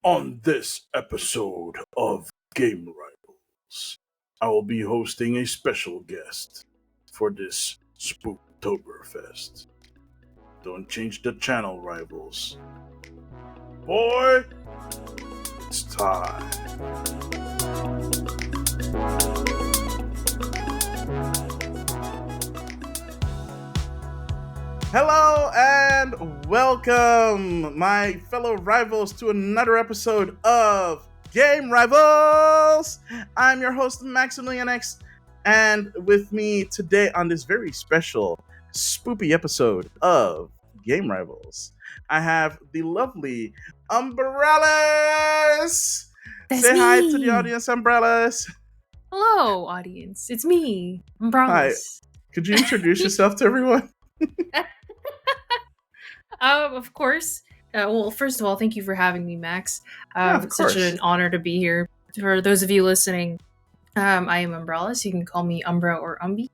On this episode of Game Rivals, I will be hosting a special guest for this Spooptober Fest. Don't change the channel, Rivals. Boy, it's time. Hello and welcome, my fellow rivals, to another episode of Game Rivals. I'm your host, Maximilian X, and with me today on this very special, spoopy episode of Game Rivals, I have the lovely Umbrallis. Say hi to the audience, Umbrallis. Hello, audience. It's me, Hi. Umbrallis. Could you introduce yourself to everyone? Of course. Well, first of all, thank you for having me, Max. Of It's such course. an honor to be here. For those of you listening, I am Umbrallis. You can call me Umbra or Umbi.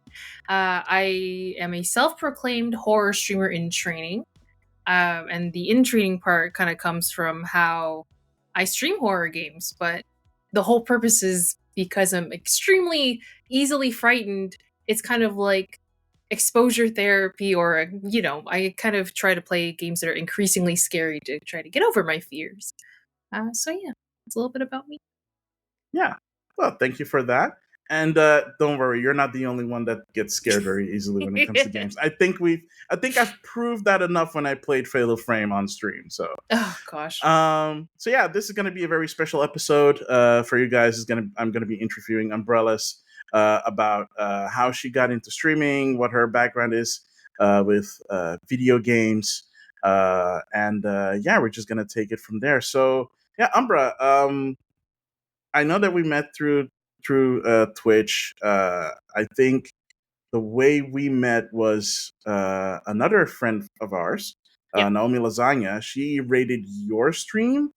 I am a self-proclaimed horror streamer in training. And the in training part kind of comes from how I stream horror games, but the whole purpose is because I'm extremely easily frightened. It's kind of like exposure therapy, or I kind of try to play games that are increasingly scary to try to get over my fears. So yeah, it's a little bit about me. Yeah. Well, thank you for that. And don't worry, you're not the only one that gets scared very easily when it comes to games. I think I've proved that enough when I played Fatal Frame on stream. So Oh gosh. so yeah, this is gonna be a very special episode for you guys. I'm gonna be interviewing Umbrellas about how she got into streaming, what her background is with video games, and yeah, we're just gonna take it from there. So yeah, Umbra, I know that we met through Twitch. I think the way we met was another friend of ours, Yeah. Naomi Lasagna. She rated your stream,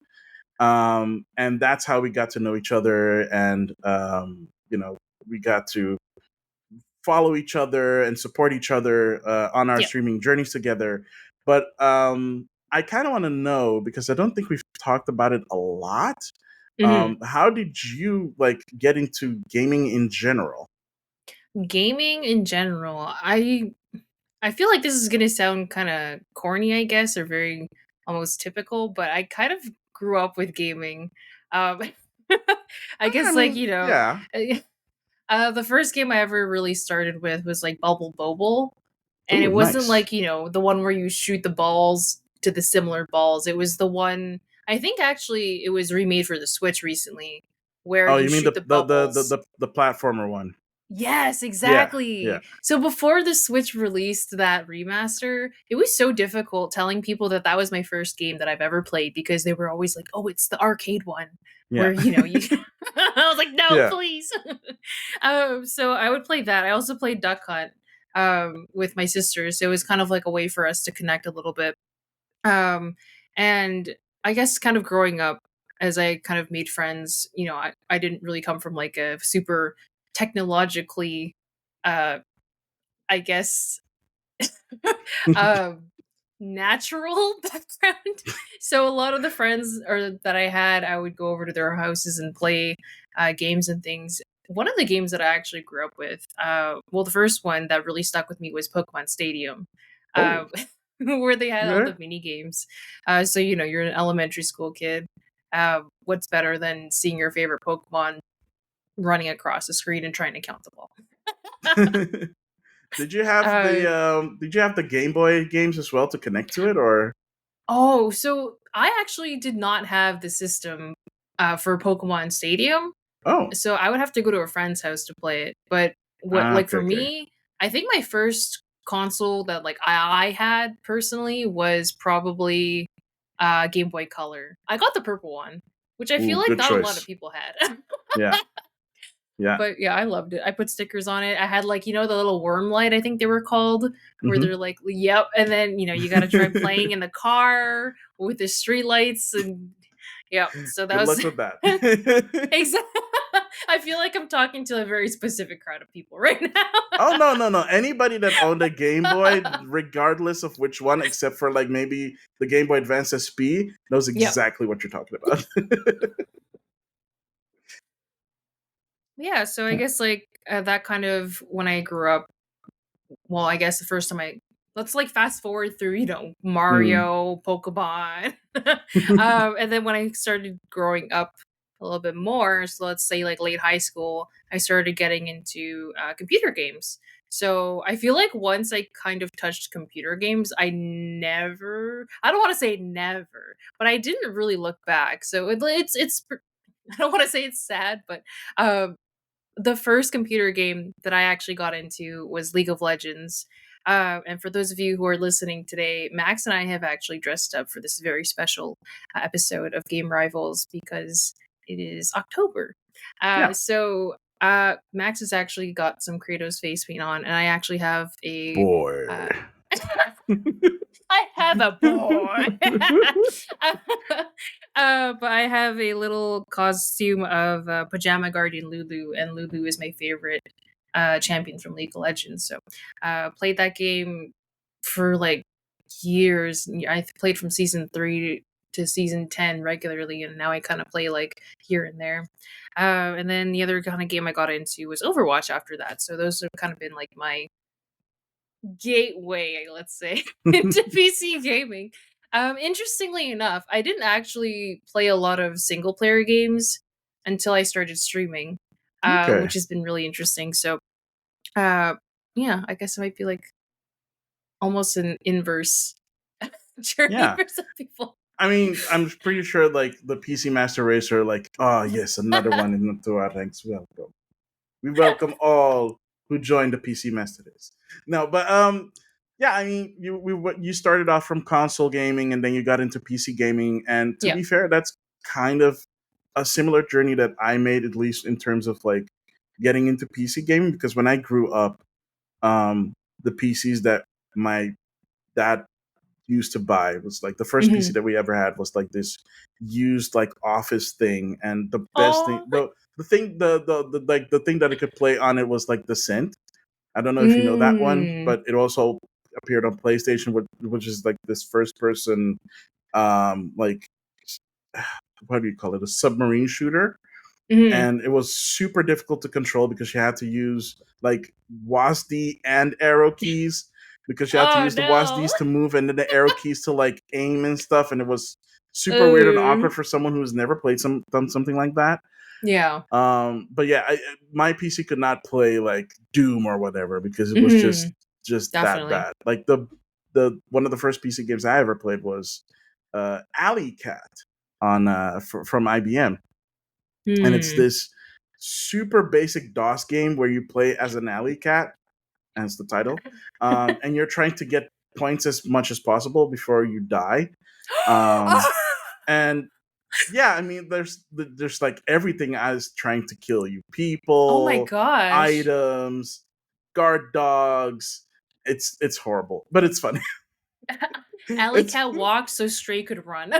and that's how we got to know each other. And we got to follow each other and support each other on our Yeah. streaming journeys together. But I kind of want to know, because I don't think we've talked about it a lot. How did you get into gaming in general? Gaming in general, I feel like this is gonna sound kind of corny, I guess, or very almost typical, but I kind of grew up with gaming. Um, I guess, Yeah. the first game I ever really started with was like Bubble Bobble, and Ooh, it wasn't nice. like the one where you shoot the balls to the similar balls. It was the one, I think actually it was remade for the Switch recently, where Oh, you you mean shoot the the the the bubbles. the platformer one? Yes, Yeah. exactly. So before the Switch released that remaster, it was so difficult telling people that that was my first game that I've ever played, because they were always like, "Oh, it's the arcade one." Where Yeah. you I was like, "No, Yeah. please." So I would play that. I also played Duck Hunt with my sisters. So it was kind of like a way for us to connect a little bit. And I guess kind of growing up, as I kind of made friends, I didn't really come from like a super technologically, uh, I guess, um, natural background. So a lot of the friends that I had, I would go over to their houses and play games and things. One of the games that I actually grew up with, well, the first one that really stuck with me was Pokemon Stadium, uh, Oh, where they had all yeah. the mini games. So you're an elementary school kid. What's better than seeing your favorite Pokemon running across the screen and trying to count the ball? Did you have the Game Boy games as well to connect to it, or? Oh, so I actually did not have the system for Pokemon Stadium. Oh, So I would have to go to a friend's house to play it. But what like okay, for okay. me, I think my first console that like I had personally was probably Game Boy Color. I got the purple one, which I feel Ooh, like good not a lot choice. of people had. Yeah, yeah. But yeah, I loved it. I put stickers on it. I had like, the little worm light, I think they were called, where Mm-hmm. they're like, yep. And then, you got to try playing in the car with the street lights. And yep. So that Good was luck with that. exactly. I feel like I'm talking to a very specific crowd of people right Oh now. no. Anybody that owned a Game Boy, regardless of which one, except for like maybe the Game Boy Advance SP, knows Yep. exactly what you're talking about. Yeah, so I guess like that kind of when I grew up, well, I guess the first time I let's like fast forward through, Hmm. Mario, Pokemon. And then when I started growing up a little bit more, so let's say like late high school, I started getting into computer games. So I feel like once I kind of touched computer games, I don't want to say never, but I didn't really look back. So I don't want to say it's sad, but um, the first computer game that I actually got into was League of Legends. And for those of you who are listening today, Max and I have actually dressed up for this very special episode of Game Rivals because it is October. Yeah. Max has actually got some Kratos face paint on, and I actually have a. Boy. Uh, I have a boy. But I have a little costume of Pajama Guardian Lulu, and Lulu is my favorite champion from League of Legends. So, played that game for like years. I played from season 3 to season 10 regularly, and now I kind of play like here and there. And then the other kind of game I got into was Overwatch after that. So those have kind of been like my gateway, let's say, into PC gaming. Interestingly enough, I didn't actually play a lot of single player games until I started streaming, Okay. which has been really interesting. So, uh, yeah, I guess it might be like almost an inverse journey Yeah. for some people. I mean, I'm pretty sure like the PC Master Race are like, oh yes, another one into our ranks. Welcome. We welcome all who joined the PC Master Race. No, but yeah, I mean, you started off from console gaming and then you got into PC gaming, and to Yeah. be fair, that's kind of a similar journey that I made, at least in terms of like getting into PC gaming. Because when I grew up, um, the PCs that my dad used to buy was like the first PC Hmm. that we ever had was like this used like office thing, and the best thing Oh. the thing the like the thing that it could play on it was like the Scent. I don't know if you know that one, Mm. but it also appeared on PlayStation, which is like this first person like what do you call it, a submarine shooter. Hmm. And it was super difficult to control because you had to use like WASD and arrow keys, because you had to Oh use the no. WASDs to move and then the arrow keys to like aim and stuff, and it was super weird and Oh. awkward for someone who's never played done something like that. Yeah. But yeah, my PC could not play like Doom or whatever because it was Hmm. just that Definitely. bad. Like the one of the first PC games I ever played was Alley Cat on from IBM, and it's Hmm. this super basic DOS game where you play as an alley cat, as the title, and you're trying to get points as much as possible before you die. Um, and yeah, I mean, there's like everything as trying to kill you: Oh my people, gosh. items, guard dogs. It's horrible, but it's funny. Alley It's Cat walked so Stray could run.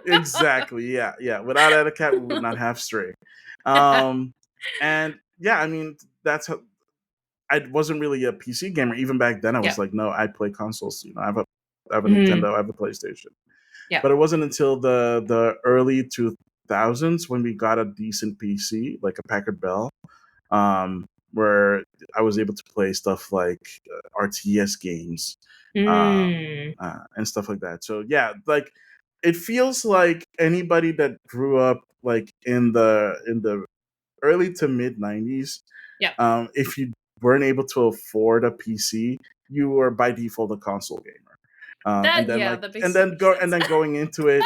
exactly, yeah. Without Etiquette, we would not have Stray. Um, and yeah, I mean, that's how I wasn't really a PC gamer. Even back then, I was Yeah. like, no, I play consoles. I have a Mhm. Nintendo, I have a PlayStation. Yeah. But it wasn't until the early 2000s when we got a decent PC, like a Packard Bell, where I was able to play stuff like RTS games, Mm. and stuff like that. So yeah, like it feels like anybody that grew up like in the early to mid 90s, Yeah. if you weren't able to afford a PC, you were by default a console gamer. And then like That makes so much sense. going into it,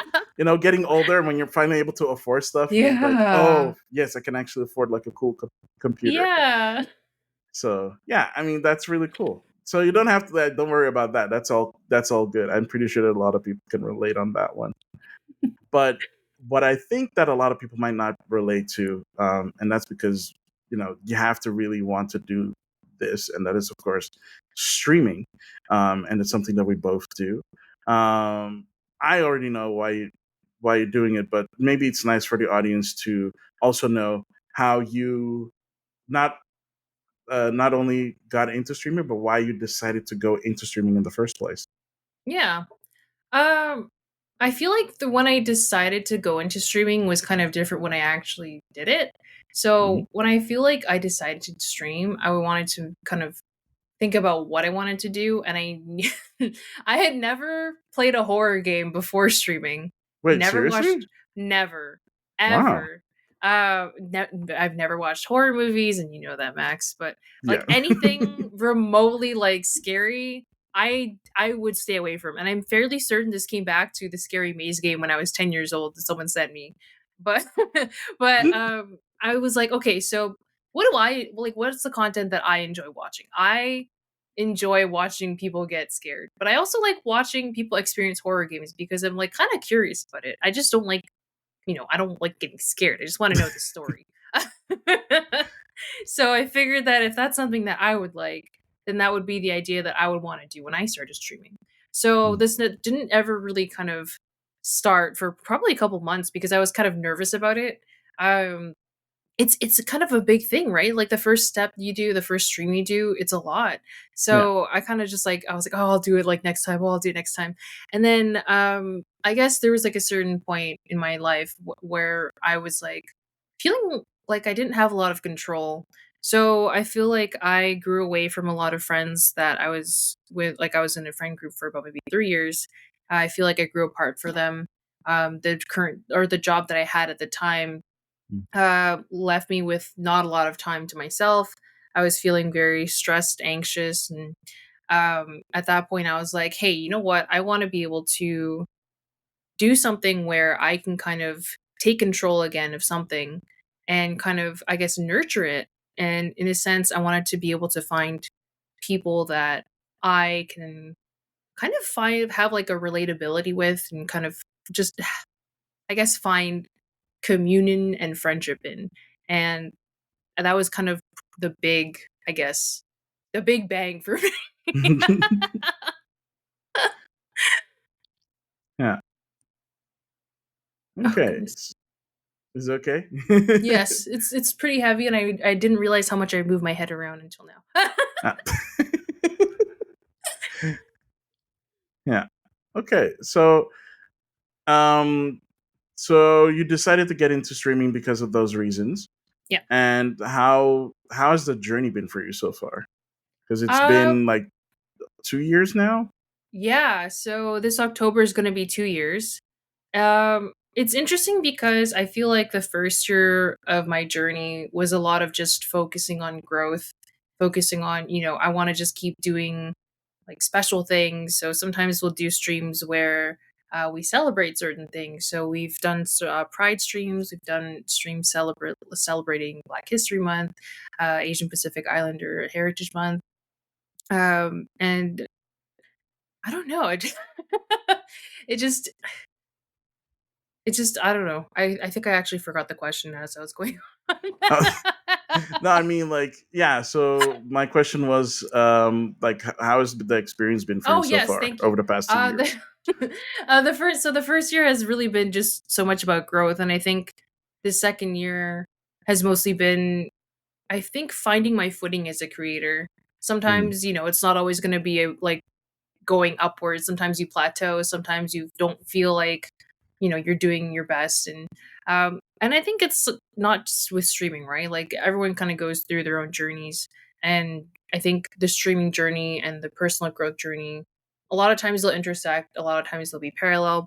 getting older, when you're finally able to afford stuff, you're like, Yeah. oh yes, I can actually afford like a cool computer. Yeah. So yeah, I mean that's really cool. So you don't have to don't worry about that. That's all good. I'm pretty sure that a lot of people can relate on that one. But what I think that a lot of people might not relate to, and that's because you have to really want to do this, and that is of course streaming, and it's something that we both do. I already know why you're doing it, but maybe it's nice for the audience to also know how you not not only got into streaming, but why you decided to go into streaming in the first place. Yeah. Um, I feel like the when I decided to go into streaming was kind of different when I actually did it. Hmm. So when I feel like I decided to stream, I wanted to kind of think about what I wanted to do, and I had never played a horror game before streaming. Wait, Never seriously? watched, never, Wow. ever. I've never watched horror movies, and you know that, Max. But Yeah. like anything remotely like scary, I would stay away from. And I'm fairly certain this came back to the scary maze game when I was 10 years old that someone sent me. But I was like, okay, so what do I like? What's the content that I enjoy watching? I enjoy watching people get scared, but I also like watching people experience horror games because I'm like kind of curious about it. I just don't like, I don't like getting scared. I just want to know the story. So I figured that if that's something that I would like, then that would be the idea that I would want to do when I started streaming. So didn't ever really kind of start for probably a couple months because I was kind of nervous about it. Um, it's a kind of a big thing, right? Like the first step you do, the first stream you do, it's a lot. Yeah. So I kind of just like I was like, oh, I'll do it like next time. Oh, I'll do it next time. And then I guess there was like a certain point in my life where I was like feeling like I didn't have a lot of control. So I feel like I grew away from a lot of friends that I was with. Like I was in a friend group for about maybe 3 years. I feel like I grew apart for them. The current or the job that I had at the time left me with not a lot of time to myself. I was feeling very stressed, anxious, and at that point, I was like, "Hey, you know what? I want to be able to do something where I can kind of take control again of something and kind of, I guess, nurture it." And in a sense, I wanted to be able to find people that I can kind of find have like a relatability with and kind of just, I guess, find communion and friendship in. And that was kind of the big, I guess, the big bang for me. Yeah. Oh Okay. goodness. Is it okay? Yes, it's pretty heavy, and I didn't realize how much I moved my head around until now. Ah. Yeah. Okay. Um, so you decided to get into streaming because of those reasons. Yeah. And how has the journey been for you so far? Because it's Um. been like 2 years now. Yeah. So this October is going to be 2 years. It's interesting because I feel like the first year of my journey was a lot of just focusing on growth, focusing on, I want to just keep doing like special things. So sometimes we'll do streams where we celebrate certain things. So we've done Pride streams, we've done streams celebrating Black History Month, Asian Pacific Islander Heritage Month, and I don't know. It just it just I don't know. I think I actually forgot the question as I was going on. Uh, no, I mean like yeah. So my question was like how has the experience been for you Oh so yes, far thank you. over the past 2 years? The first year has really been just so much about growth, and I think the second year has mostly been, I think, finding my footing as a creator. Mm, Sometimes it's not always going to be like going upwards. Sometimes you plateau. Sometimes you don't feel like you're doing your best, and I think it's not just with streaming, right? Like everyone kind of goes through their own journeys, and I think the streaming journey and the personal growth journey, a lot of times they'll intersect. A lot of times they'll be parallel.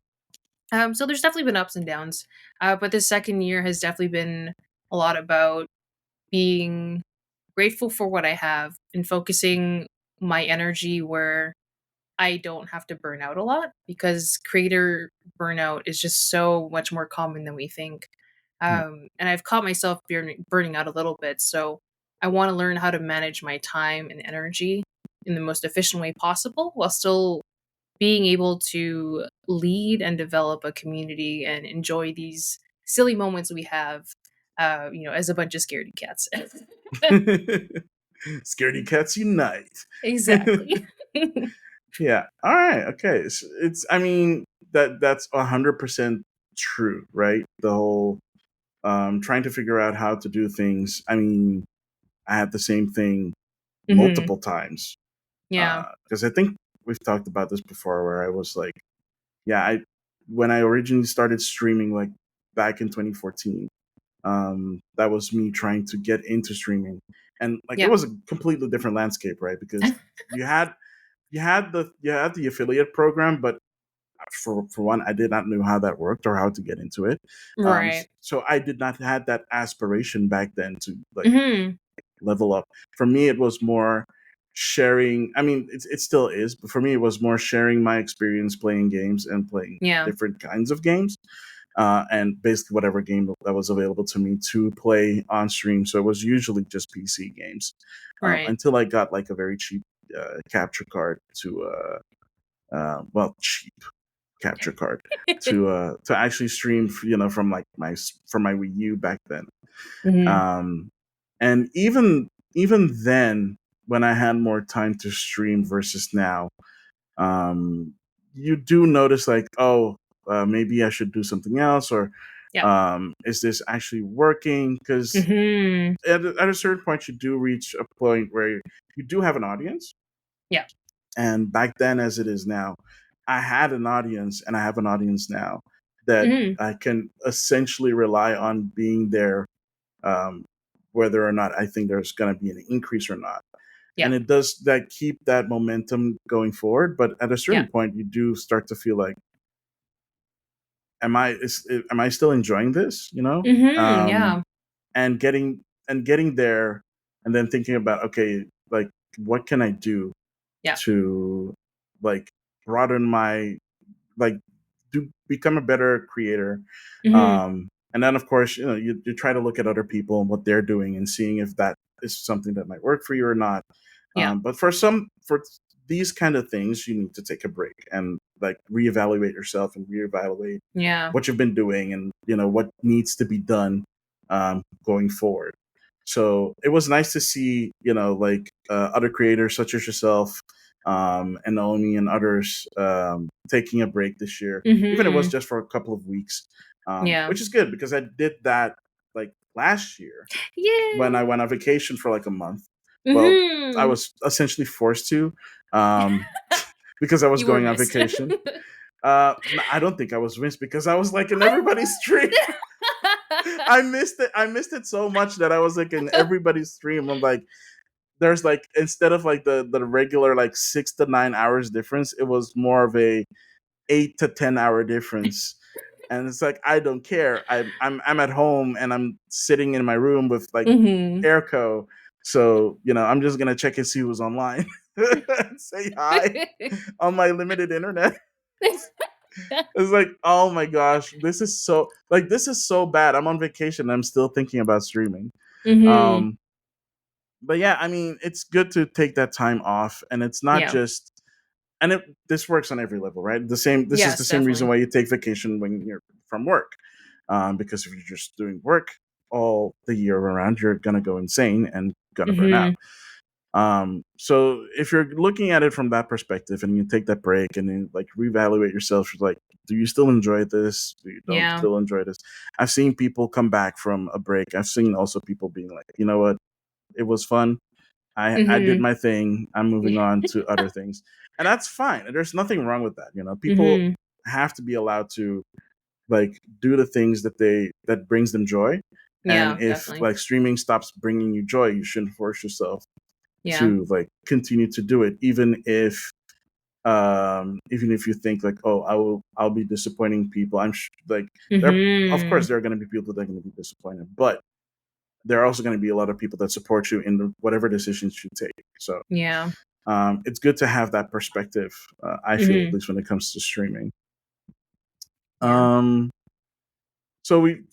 So there's definitely been ups and downs, but the second year has definitely been a lot about being grateful for what I have and focusing my energy where I don't have to burn out a lot because creator burnout is just so much more common than we think. yeah. And I've caught myself burning out a little bit. So I want to learn how to manage my time and energy in the most efficient way possible while still being able to lead and develop a community and enjoy these silly moments we have, as a bunch of scaredy cats. Scaredy cats unite. Exactly. Yeah. All right. Okay. So it's. I mean that's 100% true, right? The whole trying to figure out how to do things. I mean, I had the same thing Mhm. multiple times Yeah. because I think we've talked about this before, where I was like, yeah, I when I originally started streaming, like back in 2014, that was me trying to get into streaming, and like it Yeah. was a completely different landscape, right? Because you had you had the affiliate program, but for one, I did not know how that worked or how to get into it. Right. So I did not had that aspiration back then to like Mhm. level up. For me, it was more sharing. I mean, it still is, but for me, it was more sharing my experience playing games and playing Yeah. different kinds of games, and basically whatever game that was available to me to play on stream. So it was usually just PC games, Right. until I got like a very cheap capture card to well, cheap capture card to actually stream, from like from my Wii U back then. Mhm. Um, and even then, when I had more time to stream versus now, um, you do notice like, oh, maybe I should do something else, or Yeah. is this actually working? Because Mhm. at a certain point, you do reach a point where you do have an audience. Yeah. And back then, as it is now, I had an audience, and I have an audience now that Mhm. I can essentially rely on being there, um, whether or not I think there's going to be an increase or not. Yeah. And it does that keep that momentum going forward. But at a Yeah. certain point, you do start to feel like, am I still enjoying this? Mhm. Yeah. And getting there, and then thinking about, okay, like what can I do Yeah. to like broaden my, like, to become a better creator. Mhm. And then of course, you try to look at other people and what they're doing and seeing if that is something that might work for you or not. Yeah. But for these kind of things, you need to take a break and like reevaluate yourself and reevaluate Yeah. what you've been doing, and what needs to be done, going forward. So it was nice to see, like, other creators such as yourself, and Naomi and others, taking a break this year, even if it was Mhm. just for a couple of weeks, Yeah. which is good because I did that like last year when I went Yay. on vacation for like a month. Well, I Mhm. was essentially forced to, um, because I was You were going on missed. vacation. I don't think I was missed because I was like in everybody's stream. I missed it. I missed it so much that I was like in everybody's stream. I'm like, there's like, instead of like the regular like 6 to 9 hours difference, it was more of a 8 to 10 hour difference. And it's like, I don't care. I'm at home and I'm sitting in my room with like Mhm. airco. So, I'm just gonna check and see who's online and say hi on my limited internet. It's like, oh my gosh, this is so bad. I'm on vacation. I'm still thinking about streaming. Mhm. Um, but yeah, I mean, it's good to take that time off, and it's not Yeah. just, and this works on every level, right? This is the Yes, same reason definitely. why you take vacation when you're from work, because if you're just doing work all the year around, you're gonna go insane and gonna burn out. Mhm. So if you're looking at it from that perspective, and you take that break and then like reevaluate yourself, you're like, do you still enjoy this? Do you don't Yeah. still enjoy this? I've seen people come back from a break. I've seen also people being like, you know what, it was fun. I did Mhm. my thing. I'm moving on to other things, and that's fine. There's nothing wrong with that. People Mhm. have to be allowed to like do the things that brings them joy. And Yeah, if definitely. like streaming stops bringing you joy, you shouldn't force yourself Yeah. to like continue to do it, even if you think like, oh, I'll be disappointing people. Like, there, of course Mhm. there are going to be people that are going to be disappointed, but there are also going to be a lot of people that support you in whatever decisions you take. So Yeah. it's good to have that perspective, I feel, at Mhm. least when it comes to streaming. Yeah. um so we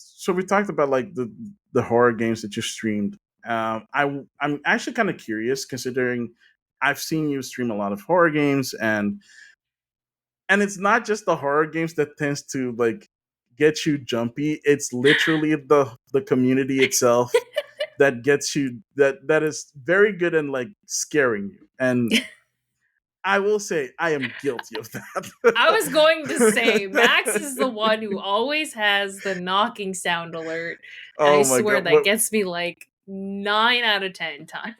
talked about like the horror games that you streamed. I'm actually kind of curious, considering I've seen you stream a lot of horror games, and it's not just the horror games that tends to like get you jumpy. It's literally the community itself that gets you, that is very good in like scaring you. And I will say I am guilty of that. I was going to say Max is the one who always has the knocking sound alert, and I Oh my swear god! that gets me like 9 out of 10 times.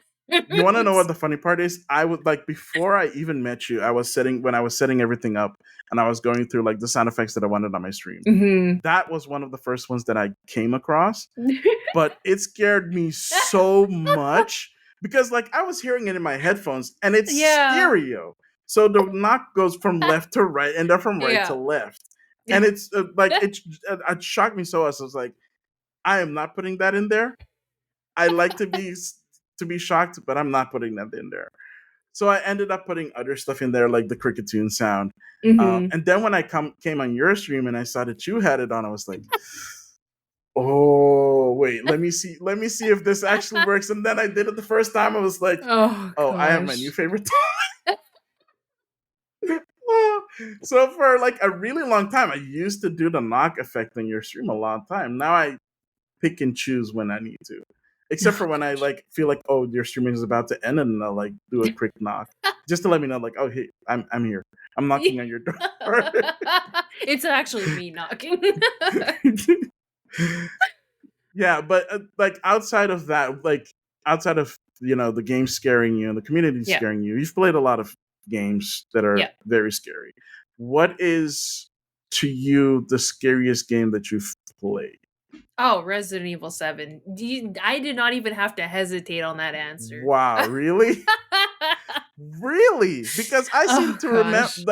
You want to know what the funny part is? I would like before I even met you, when I was setting everything up and I was going through like the sound effects that I wanted on my stream. Mhm. That was one of the first ones that I came across, but it scared me so much because like I was hearing it in my headphones and it's Yeah. stereo. So the knock goes from left to right and then from right to Yeah. left. And it's it shocked me so. I was like, I am not putting that in there. I like to be shocked, but I'm not putting that in there. So I ended up putting other stuff in there, like the cricketune sound. Mhm. And then when I came on your stream and I saw that you had it on, I was like, oh wait, let me see if this actually works. And then I did it the first time. I was like, Oh oh, I have my new gosh. favorite. So for like a really long time, I used to do the knock effect on your stream a long time. Now I pick and choose when I need to. Except for Oh when I gosh. like feel like, oh, your streaming is about to end, and I'll like do a quick knock just to let me know, like, oh, hey, I'm here. I'm knocking on your door. It's actually me knocking. Yeah, but like outside of that, like outside of the game scaring you and the community Yeah. scaring you, you've played a lot of games that are Yeah. very scary. What is to you the scariest game that you've played? Oh, Resident Evil 7. I did not even have to hesitate on that answer. Wow, really? Really? Because Oh gosh.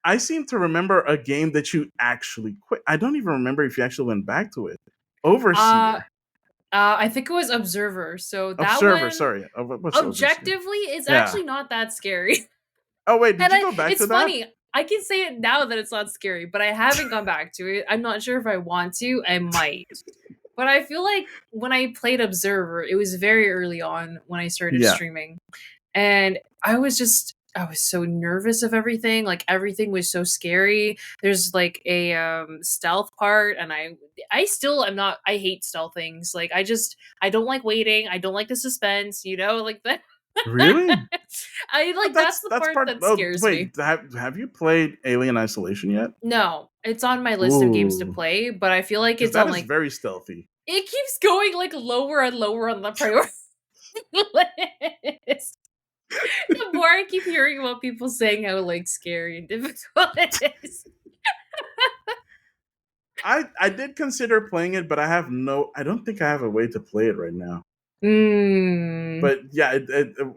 I seem to remember a game that you actually quit. I don't even remember if you actually went back to it. Uh, Overseer. I think it was Observer. So that Observer, one, sorry. What's Overseer? objectively, is Yeah. actually not that scary. Oh wait, did And you go back it's to that? funny. I can say it now that it's not scary, but I haven't gone back to it. I'm not sure if I want to. I might. But I feel like when I played Observer, it was very early on when I started Yeah. streaming. And I was so nervous of everything. Like everything was so scary. There's like a stealth part, and I still am not. I hate stealth things. Like I don't like waiting. I don't like the suspense. Like that. Really? I But like that's the that's part part. that Oh scares wait, me. have you played Alien Isolation yet? No, it's on my list of games to Ooh, play, but I feel like because it's that on is like very stealthy. it keeps going like lower and lower on the priority list. The more I keep hearing about people saying how like scary and difficult it is. I did consider playing it, but I don't think I have a way to play it right now. Mm. But yeah,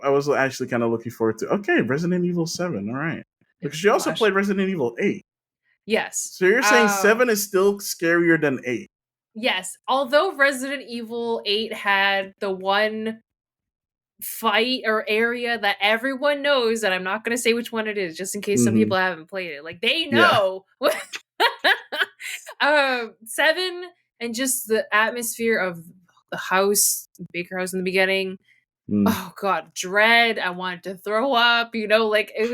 I was actually kind of looking forward to. Okay, Resident Evil 7. All right, Oh because you also gosh. played Resident Evil 8. Yes. So you're saying 7 is still scarier than 8? Yes. Although Resident Evil 8 had the one fight or area that everyone knows, and I'm not going to say which one it is just in case some Hmm. people haven't played it. Like they Yeah. know. 7, and just the atmosphere of the house, Baker House in the beginning. Mm. Oh god, dread. I wanted to throw up, like it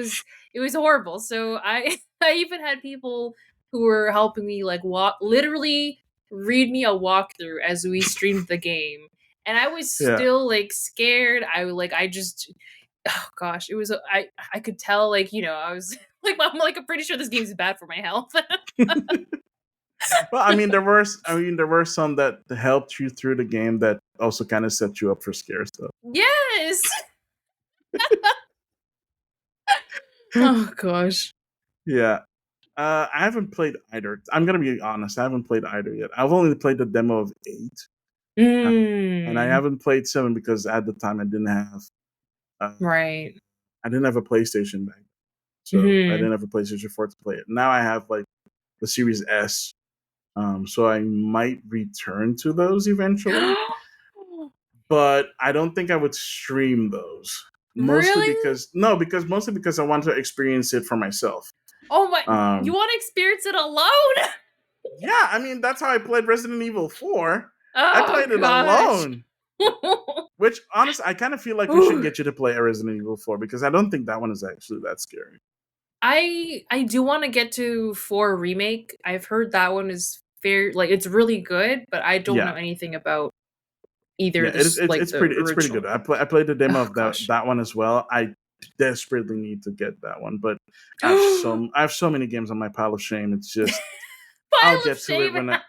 was horrible. So I I even had people who were helping me like walk literally read me a walkthrough as we streamed the game. And I was Yeah. still like scared. I just oh gosh, it was I could tell I was like I'm pretty sure this game is bad for my health. Well, there were some that helped you through the game that also kind of set you up for scare stuff. Yes. Oh gosh. Yeah. I haven't played either. I'm gonna be honest. I haven't played either yet. I've only played the demo of 8, and I Mm, haven't played 7 because at the time uh, right. I didn't have a PlayStation back, so I Mhm. didn't have a PlayStation 4 to play it. Now I have like the Series S, so I might return to those eventually. But I don't think I would stream those. Mostly Really? because no, because mostly because I want to experience it for myself. Oh my, you Um, wanna experience it alone? yeah, I mean that's how I played Resident Evil 4. I Oh played it gosh. alone. Which honestly, I kind of feel like we should Ooh. get you to play a Resident Evil 4 because I don't think that one is actually that scary. I do wanna get to 4 Remake. I've heard that one is fair like, it's really good, but I don't know Yeah, anything about either yeah, this like, the it's pretty good. original. I played the demo Oh of gosh. that one as well. I desperately need to get that one, but I have so many games on my pile of shame. It's just I'll Pile of get to it shame. when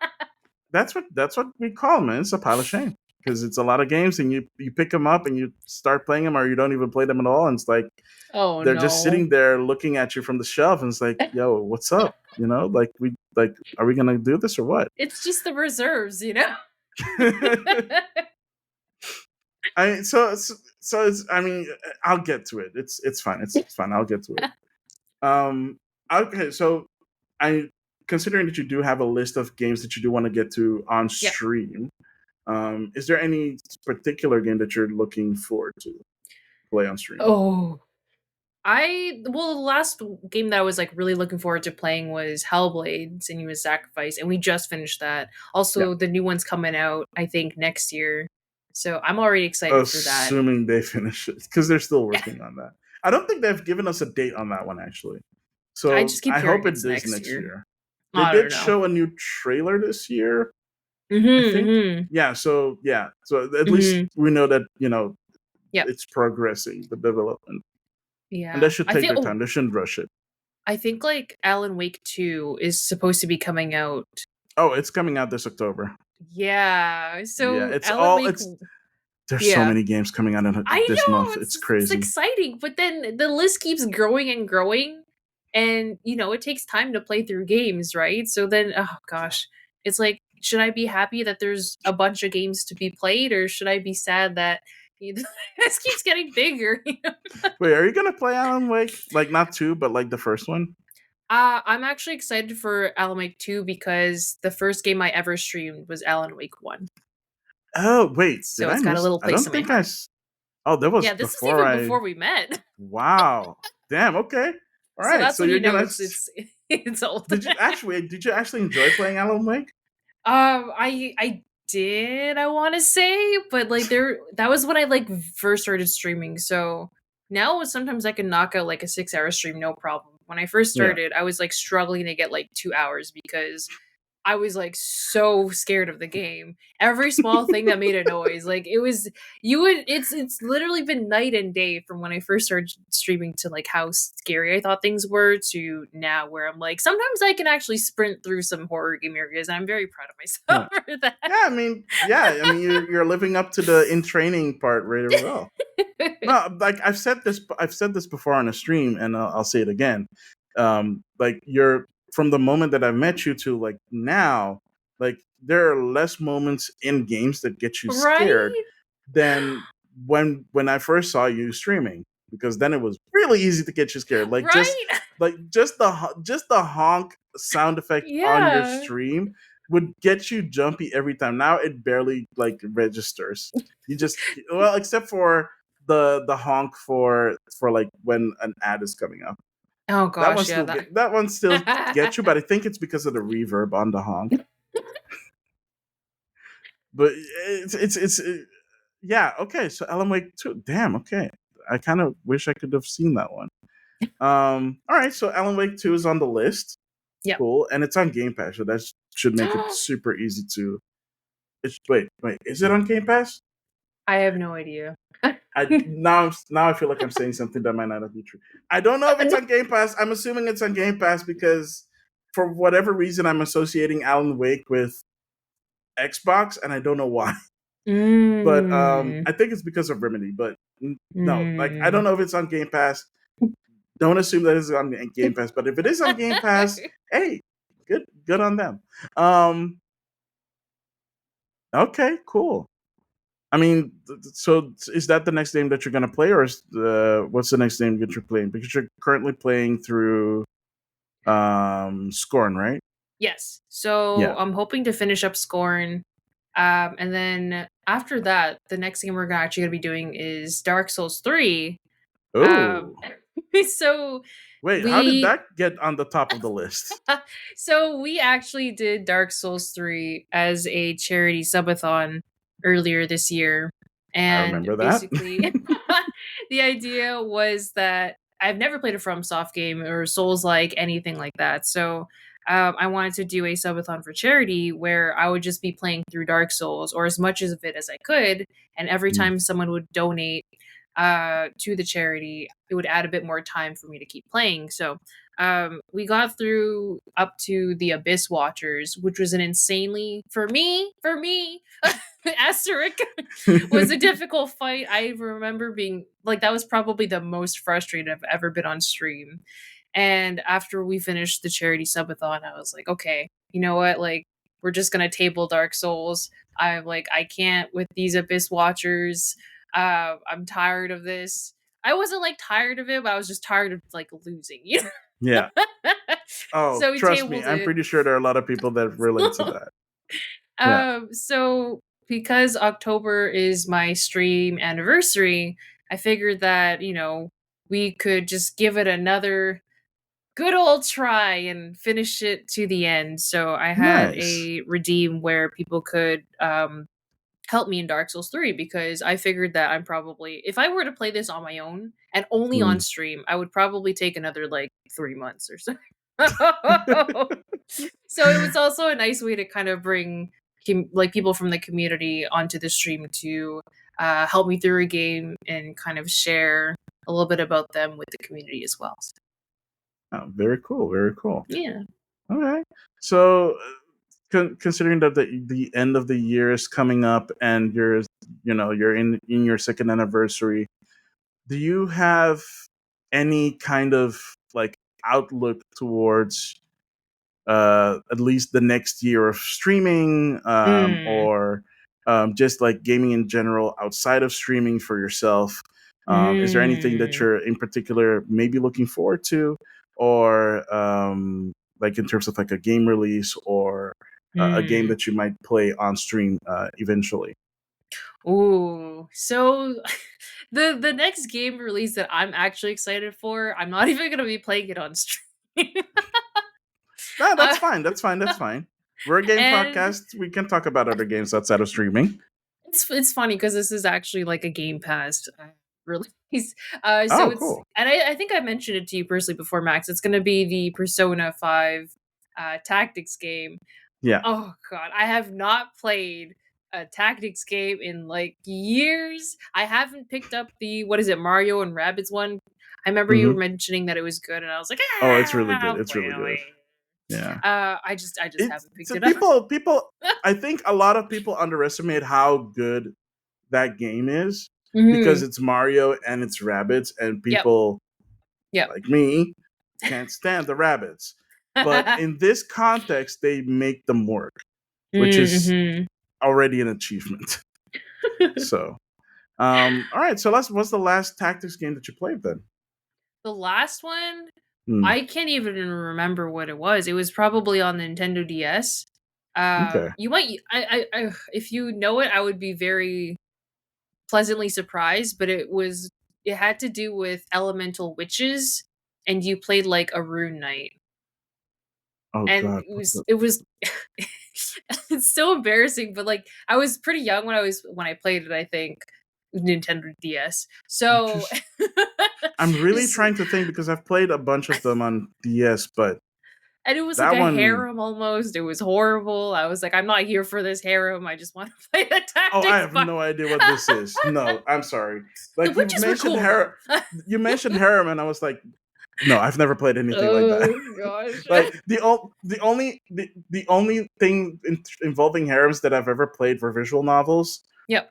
that's what we call them, man. It's a pile of shame because it's a lot of games, and you pick them up and you start playing them, or you don't even play them at all, and it's like Oh they're just no. sitting there looking at you from the shelf, and it's like, yo, what's up? Are we gonna do this or what? It's just the reserves, you know? I mean, I'll get to it. It's fine. It's fine. I'll get to it. Um, okay, so I considering that you do have a list of games that you do want to get to on Yep. stream. Is there any particular game that you're looking forward to play on stream? Oh. The last game that I was like really looking forward to playing was Hellblade: Senua's Sacrifice, and we just finished that. Yeah, Also, the new one's coming out, I think, next year. So I'm already excited for that. assuming they finish it because they're still working on that. I don't think they've given us a date on that one actually. I So just keep I hearing hope it it's is next next year. year. They I don't did know. show a new trailer this year, I Mm-hmm. think. Mm-hmm. Yeah. So at least Mm-hmm. we know that Yep. it's progressing the development, and they Yeah. should take their time. They shouldn't rush it. I think like Alan Wake 2 is supposed to be coming out. Oh, it's coming out this October. Yeah. Yeah, So Alan Wake, there's so yeah. many games coming out I this know month. It's it's crazy. exciting, but then the list keeps growing and growing, and it takes time to play through games, right? So then, oh gosh, it's like, should I be happy that there's a bunch of games to be played, or should I be sad that this keeps getting bigger? Wait, are you gonna play Alan Wake? Like not two, but like the first one? I'm actually excited for Alan Wake 2 because the first game I ever streamed was Alan Wake 1. Oh wait, did So I it's got a miss? little I place don't in my think heart. Oh, that was Yeah, this is before even I. before we met. Wow. Damn. Okay. All So right. that's So when you're you know gonna. it's old. Did you actually enjoy playing Alan Wake? I did, I want to say, but like that was when I like first started streaming. So now sometimes I can knock out like a 6 hour stream no problem. When I first Yeah. started, I was like struggling to get like 2 hours because I was like so scared of the game. Every small thing that made a noise, like it was you would it's literally been night and day from when I first started streaming to like how scary I thought things were to now where I'm like sometimes I can actually sprint through some horror game areas and I'm very proud of Yeah. myself for that. Yeah. I mean, you're living up to the in training part really well. No, like I've said this before on a stream, and I'll say it again. Like you're from the moment that I met you to like now, like there are less moments in games that get you scared Right? than when I first saw you streaming, because then it was really easy to get you scared. Like just Right? like just the honk sound effect on your Yeah. stream would get you jumpy every time. Now it barely like registers. You just well, except for the honk for like when an ad is coming up. Oh That one gosh, yeah, still get you, but I think it's because of the reverb on the honk. But yeah, okay. So Alan Wake 2. Damn, okay. I kind of wish I could have seen that one. All right, so Alan Wake 2 is on the list. Yep. Cool. And it's on Game Pass, so that should make it super easy to wait, is it on Game Pass? I have no idea. Now I feel like I'm saying something that might not be true. I don't know if it's on Game Pass. I'm assuming it's on Game Pass because for whatever reason I'm associating Alan Wake with Xbox, and I don't know why. But Mm. I think it's because of Remedy. But no, like I Mm. don't know if it's on Game Pass. Don't assume that it's on Game Pass. But if it is on Game Pass, hey, good on them. Um, okay, cool. I mean, so is that the next game that you're gonna play, or is what's the next game that you're playing? Because you're currently playing through Scorn, right? Yes. So Yeah. I'm hoping to finish up Scorn. And then after that, the next game we're actually gonna be doing is Dark Souls 3. Um Oh, so wait, how did we that get on the top of the list? so we actually did Dark Souls 3 as a charity subathon earlier this year. I And remember that. basically the idea was that I've never played a FromSoft game or Souls like anything like that. So I wanted to do a subathon for charity where I would just be playing through Dark Souls or as much of it as I could. And every Mm. time someone would donate to the charity, it would add a bit more time for me to keep playing. So we got through up to the Abyss Watchers, which was an insanely for me asterisk was a difficult fight. I remember being like that was probably the most frustrated I've ever been on stream. And after we finished the charity subathon, I was like, okay, you know what? Like, we're just gonna table Dark Souls. I'm like, I can't with these Abyss Watchers. I'm tired of this. I wasn't like tired of it, but I was just tired of like losing, you know? Yeah. Oh, So we trust me, tabled I'm it. pretty sure there are a lot of people that relate to that. Yeah. So because October is my stream anniversary, I figured that, we could just give it another good old try and finish it to the end. So I had Nice. a redeem where people could help me in Dark Souls 3 because I figured that I'm probably if I were to play this on my own and only on Mm. stream, I would probably take another like 3 months or so. So it was also a nice way to kind of bring like people from the community onto the stream to help me through a game and kind of share a little bit about them with the community as well. So, Oh, very cool. Very cool. yeah. All right. So, considering that the end of the year is coming up and you're in your second anniversary, do you have any kind of like outlook towards at least the next year of streaming, Mm. or just like gaming in general outside of streaming for yourself? Is there anything that Mm. you're in particular maybe looking forward to, or like in terms of like a game release or a game Mm. that you might play on stream eventually? Ooh. So the next game release that I'm actually excited for, I'm not even gonna be playing it on stream. No, that's uh, fine. That's fine. That's fine. We're a game and podcast. We can talk about other games outside of streaming. it's funny because this is actually like a Game Pass release. So Oh, it's cool. and I think I mentioned it to you personally before, Max. It's gonna be the Persona 5 tactics game. Yeah. Oh god, I have not played a tactics game in like years. I haven't picked up the what is it, Mario and Rabbids one. I remember you were Hmm. mentioning that it was good, and I was like, Oh, it's really ah, good. I'll It's play really it good. later. Yeah. I just It's haven't picked so it up. people. I think a lot of people underestimate how good that game is because Hmm. it's Mario and it's rabbits, and Yep. people Yep. like me can't stand the rabbits. But in this context, they make them work, which is Mm-hmm. already an achievement. So, all right. So, what's the last tactics game that you played then? The last one, Hmm. I can't even remember what it was. It was probably on the Nintendo DS. Okay. You might, if you know it, I would be very pleasantly surprised. But it had to do with elemental witches, and you played like a rune knight, Oh and God. it was, it's so embarrassing. But like, I was pretty young when I played it. I think Nintendo DS. So. Just I'm really Just trying to think because I've played a bunch of them on DS, but and it was like that a one harem almost. It was horrible. I was like, I'm not here for this harem. I just want to play the oh, I tactics have part. no idea what this is. No, I'm sorry. The Like witches were cool though. you mentioned harem, and I was like, no, I've never played anything like that. Oh gosh. Like the only thing involving harems that I've ever played were visual novels. Yep.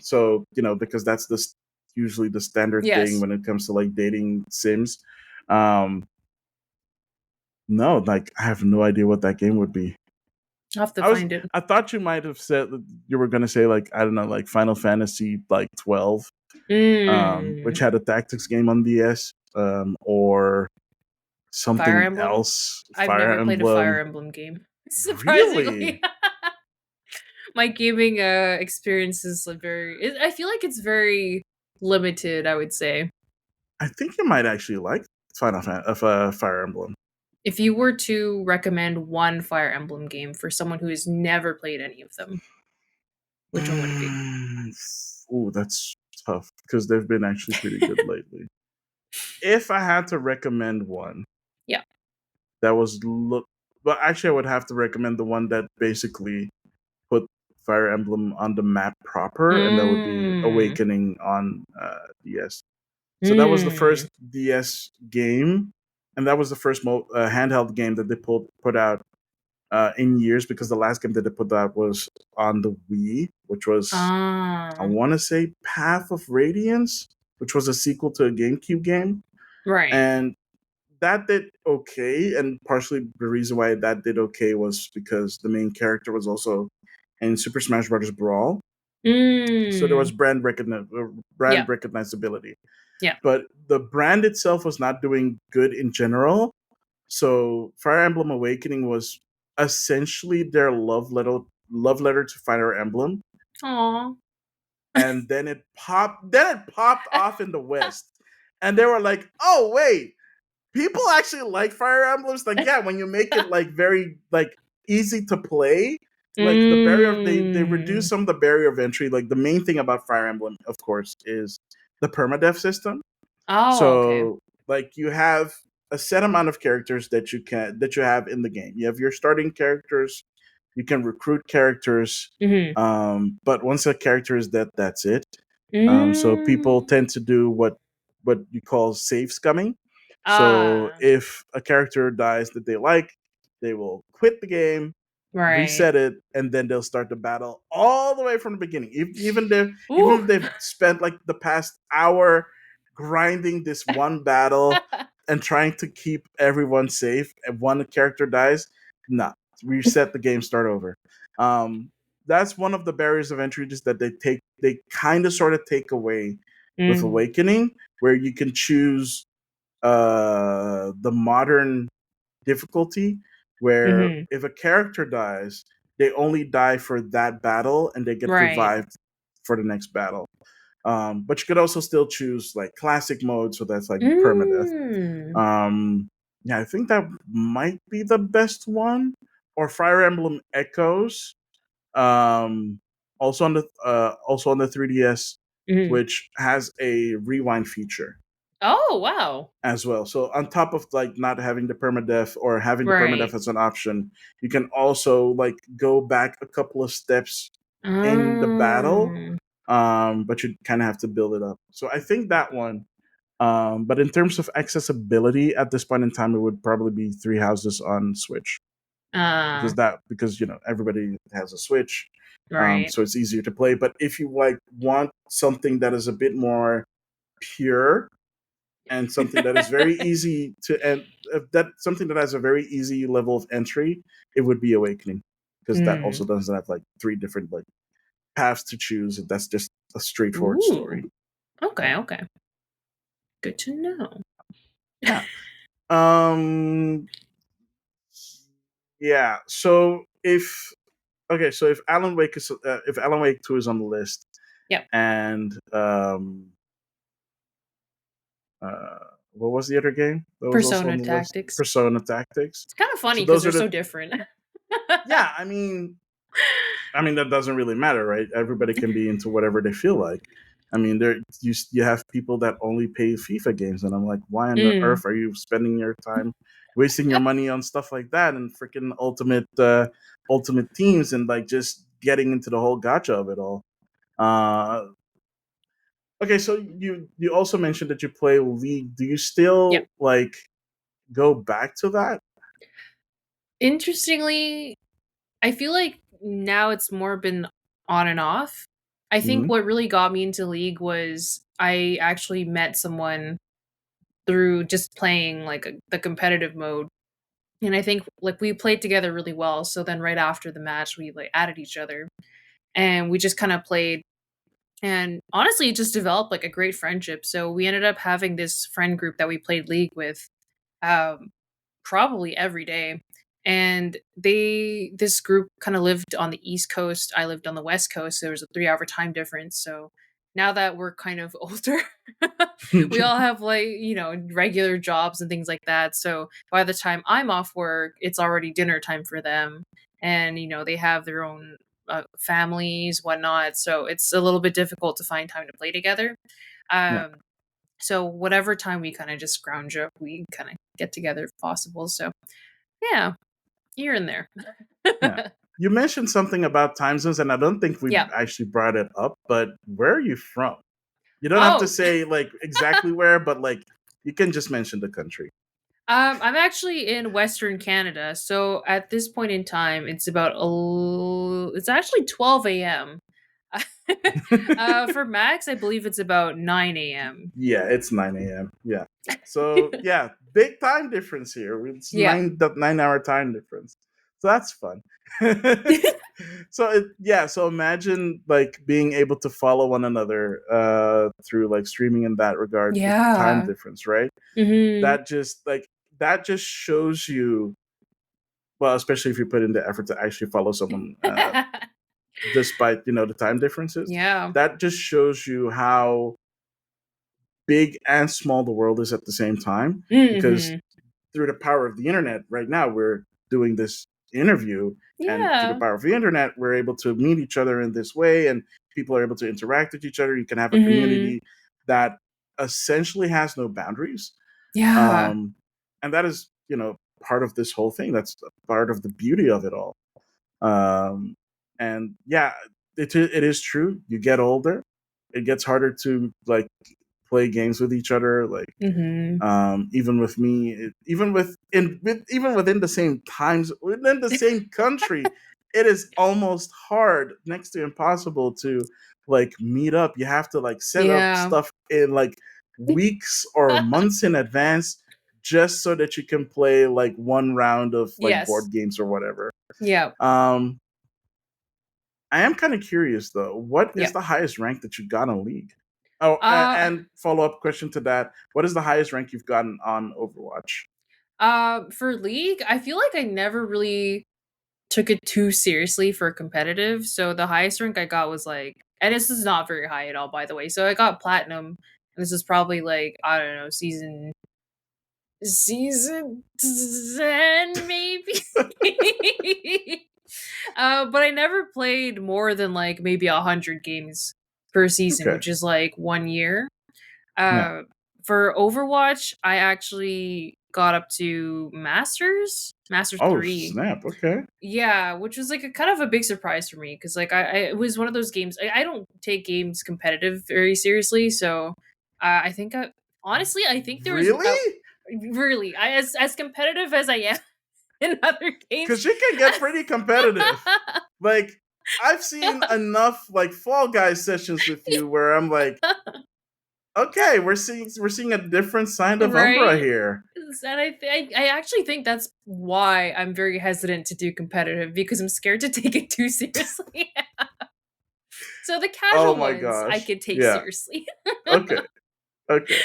So because that's usually the standard thing Yes. when it comes to like dating sims. Um, no, like I have no idea what that game would be. I'll have to find it. I thought you might have said that you were gonna say like I don't know like Final Fantasy like 12, Mm. which had a tactics game on DS, or Fire something Emblem. else. I've Fire never played a Fire Emblem. Emblem game. Really? Surprisingly. My gaming experience is I feel like it's very limited, I would say. I think you might actually like Fire Emblem. If you were to recommend one Fire Emblem game for someone who has never played any of them, which one would it be? Oh, that's tough because they've been actually pretty good lately. If I had to recommend one, Yeah. that was look, but actually, I would have to recommend the one that basically put Fire Emblem on the map proper, and that would be Mm. Awakening on DS. So that was the Mm. first DS game, and that was the first handheld game that they put out in years, because the last game that they put out was on the Wii, which was, I Ah. want to say, Path of Radiance, which was a sequel to a GameCube game, Right. and that did okay. And partially the reason why that did okay was because the main character was also in Super Smash Bros. Brawl, so there was Mm. brand Yeah. recognizability. Yeah. But the brand itself was not doing good in general. So Fire Emblem Awakening was essentially their love letter to Fire Emblem, Aw. and then it popped off in the West, and they were like, "Oh wait, people actually like Fire Emblems." Like, yeah, when you make it like very like easy to play, like the barrier of they reduce Mm. some of the barrier of entry. Like the main thing about Fire Emblem, of course, is the permadeath system. Oh, okay. So like you have a set amount of characters that you have in the game. You have your starting characters. You can recruit characters, Mhm. but once a character is dead, that's it. So people Mm. tend to do what you call save scumming. So Ah. if a character dies that they like, they will quit the game, Right. reset it, and then they'll start the battle all the way from the beginning. Even Ooh. if they've spent like the past hour grinding this one battle and trying to keep everyone safe, and one character dies, nah, reset the game, start over. Um, that's one of the barriers of entry, just that they kind of sort of take away with Mm. Awakening, where you can choose the modern difficulty, where Mhm. if a character dies, they only die for that battle and they get Right. revived for the next battle. But you could also still choose like classic mode, so that's like permadeath. Mm. Um, yeah, I think that might be the best one. Or Fire Emblem Echoes, um, also on the 3DS, Mhm. which has a rewind feature Oh, wow. as well. So on top of like not having the permadeath or having the permadeath Right. as an option, you can also like go back a couple of steps in the battle, Mm. but you kind of have to build it up. So I think that one. But in terms of accessibility at this point in time, it would probably be Three Houses on Switch, Ah. because everybody has a Switch, Right. so it's easier to play. But if you like want something that is a bit more pure, and something that is very easy to, and that something that has a very easy level of entry, it would be Awakening, because that Mm. also doesn't have like three different like paths to choose, and that's just a straightforward Ooh. story. Okay, Yeah, okay. Good to know. yeah. Um, yeah. So if Alan Wake 2 is on the list, Yep. and what was the other game that was also on Persona the list? Tactics. Persona Tactics. It's kind of So funny because those they're are so the different. yeah. I mean that doesn't really matter, right? Everybody can be into whatever they feel like. I mean, you have people that only play FIFA games, and I'm like, why on Mm. earth are you spending your time, wasting your money on stuff like that, and freaking ultimate teams, and like just getting into the whole gotcha of it all. Uh, okay, so you also mentioned that you play League. Do you Yep. still like go back to that? Interestingly, I feel like now it's more been on and off. I think Hmm. what really got me into League was I actually met someone through just playing like the competitive mode. And I think like we played together really well. So then right after the match, we like added each other and we just kind of played. And honestly, it just developed like a great friendship. So we ended up having this friend group that we played League with. Um, Probably every day. And this group kind of lived on the East Coast. I lived on the West Coast. So there was a 3 hour time difference. So now that we're kind of older, we all have like, regular jobs and things like that. So by the time I'm off work, it's already dinner time for them. And, they have their own families, whatnot. So it's a little bit difficult to find time to play together. Yeah, Um, so whatever time we kind of just scrounge up, we kind of get together if possible. So yeah, here and there. yeah. You mentioned something about time zones, and I don't think we Yeah. actually brought it up. But where are you from? You don't have to Oh, say like exactly where, but like you can just mention the country. I'm actually in Western Canada, so at this point in time, it's actually 12 a.m. For Max, I believe it's about 9 a.m. Yeah, it's 9 a.m. Yeah. So yeah, big time difference here. It's Yeah. 9 hour time difference. So that's fun. So imagine like being able to follow one another through like streaming in that regard with time Yeah. difference, right? Mhm. That just like that just shows you, well, especially if you put in the effort to actually follow someone despite, the time differences. Yeah. That just shows you how big and small the world is at the same time, because Mhm. through the power of the internet right now we're doing this interview, and through the Yeah. power of the internet we're able to meet each other in this way, and people are able to interact with each other. You can have a Mhm. community that essentially has no boundaries, Yeah. um, and that is part of this whole thing. That's part of the beauty of it all. um, and yeah, it is true, you get older, it gets harder to like play games with each other, like Mhm. even with me, even within the same times, within the same country, it is almost hard, next to impossible, to like meet up. You have to like set up Yeah. stuff in like weeks or months in advance, just so that you can play like one round of like Yes. board games or whatever. Yeah. um I am kind of curious though, what is Yeah. the highest rank that you got in League? Oh, Uh and follow up question to that: what is the highest rank you've gotten on Overwatch? for League, I feel like I never really took it too seriously for competitive. So the highest rank I got was like, and this is not very high at all, by the way. So I got platinum, and this is probably like, I don't know, season 10 maybe. But I never played more than like maybe 100 games per season, Okay, which is like 1 year. yeah. Uh, for Overwatch, I actually got up to Master Oh 3. snap! Okay. Yeah, which was like a kind of a big surprise for me because like I it was one of those games. I don't take games competitive very seriously, so I think honestly I think there was Really? really as competitive as I am in other games. Because you can get pretty competitive. Like I've seen enough like Fall Guys sessions with you where I'm like, okay, we're seeing a different side of Umbra Right? here. And I actually think that's why I'm very hesitant to do competitive because I'm scared to take it too seriously. So the Oh casual my ones I gosh. could take Yeah. seriously. Okay. Okay.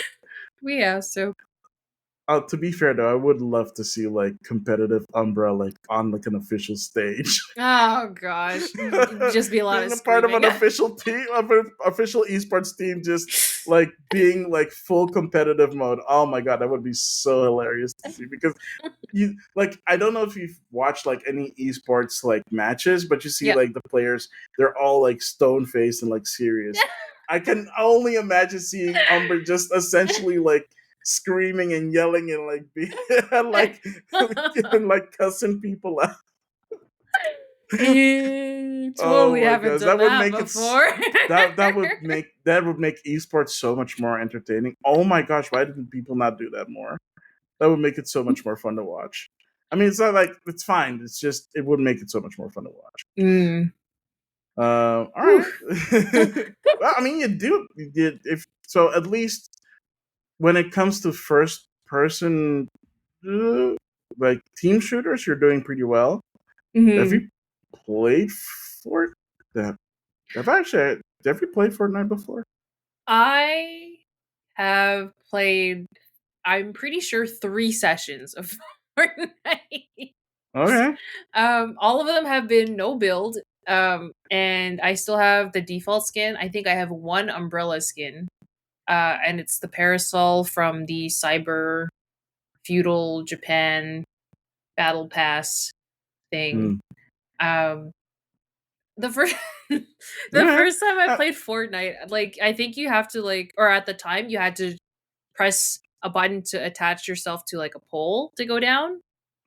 Yeah, so To be fair though, I would love to see like competitive Umbra like on like an official stage. oh gosh, just be a lot of Being a part of screaming. an official team, of an official esports team, just like being like full competitive mode. Oh my god, that would be so hilarious to see, because you like, I don't know if you've watched like any esports like matches, but you see Yep. like the players, they're all like stone faced and like serious. I can only imagine seeing Umber just essentially like screaming and yelling and like be and like and like cussing people out. Oh Totally my haven't gosh, done that would that make before. that would make esports so much more entertaining. Oh my gosh, why didn't people not do that more? That would make it so much more fun to watch. I mean, it's not like it's fine. It's just it would make it so much more fun to watch. mm. All Whew. right. Well, I mean, you did if so. At least when it comes to first person, like team shooters, you're doing pretty well. Have Mhm. you played Fort? Have have you played Fortnite before? I have played, I'm pretty sure 3 sessions of Fortnite. Okay. All of them have been no build. And I still have the default skin. I think I have one umbrella skin. And it's the parasol from the cyber feudal Japan battle pass thing. Hmm. Um, the first the Okay. first time I played Fortnite, like I think you have to like, or at the time you had to press a button to attach yourself to like a pole to go down.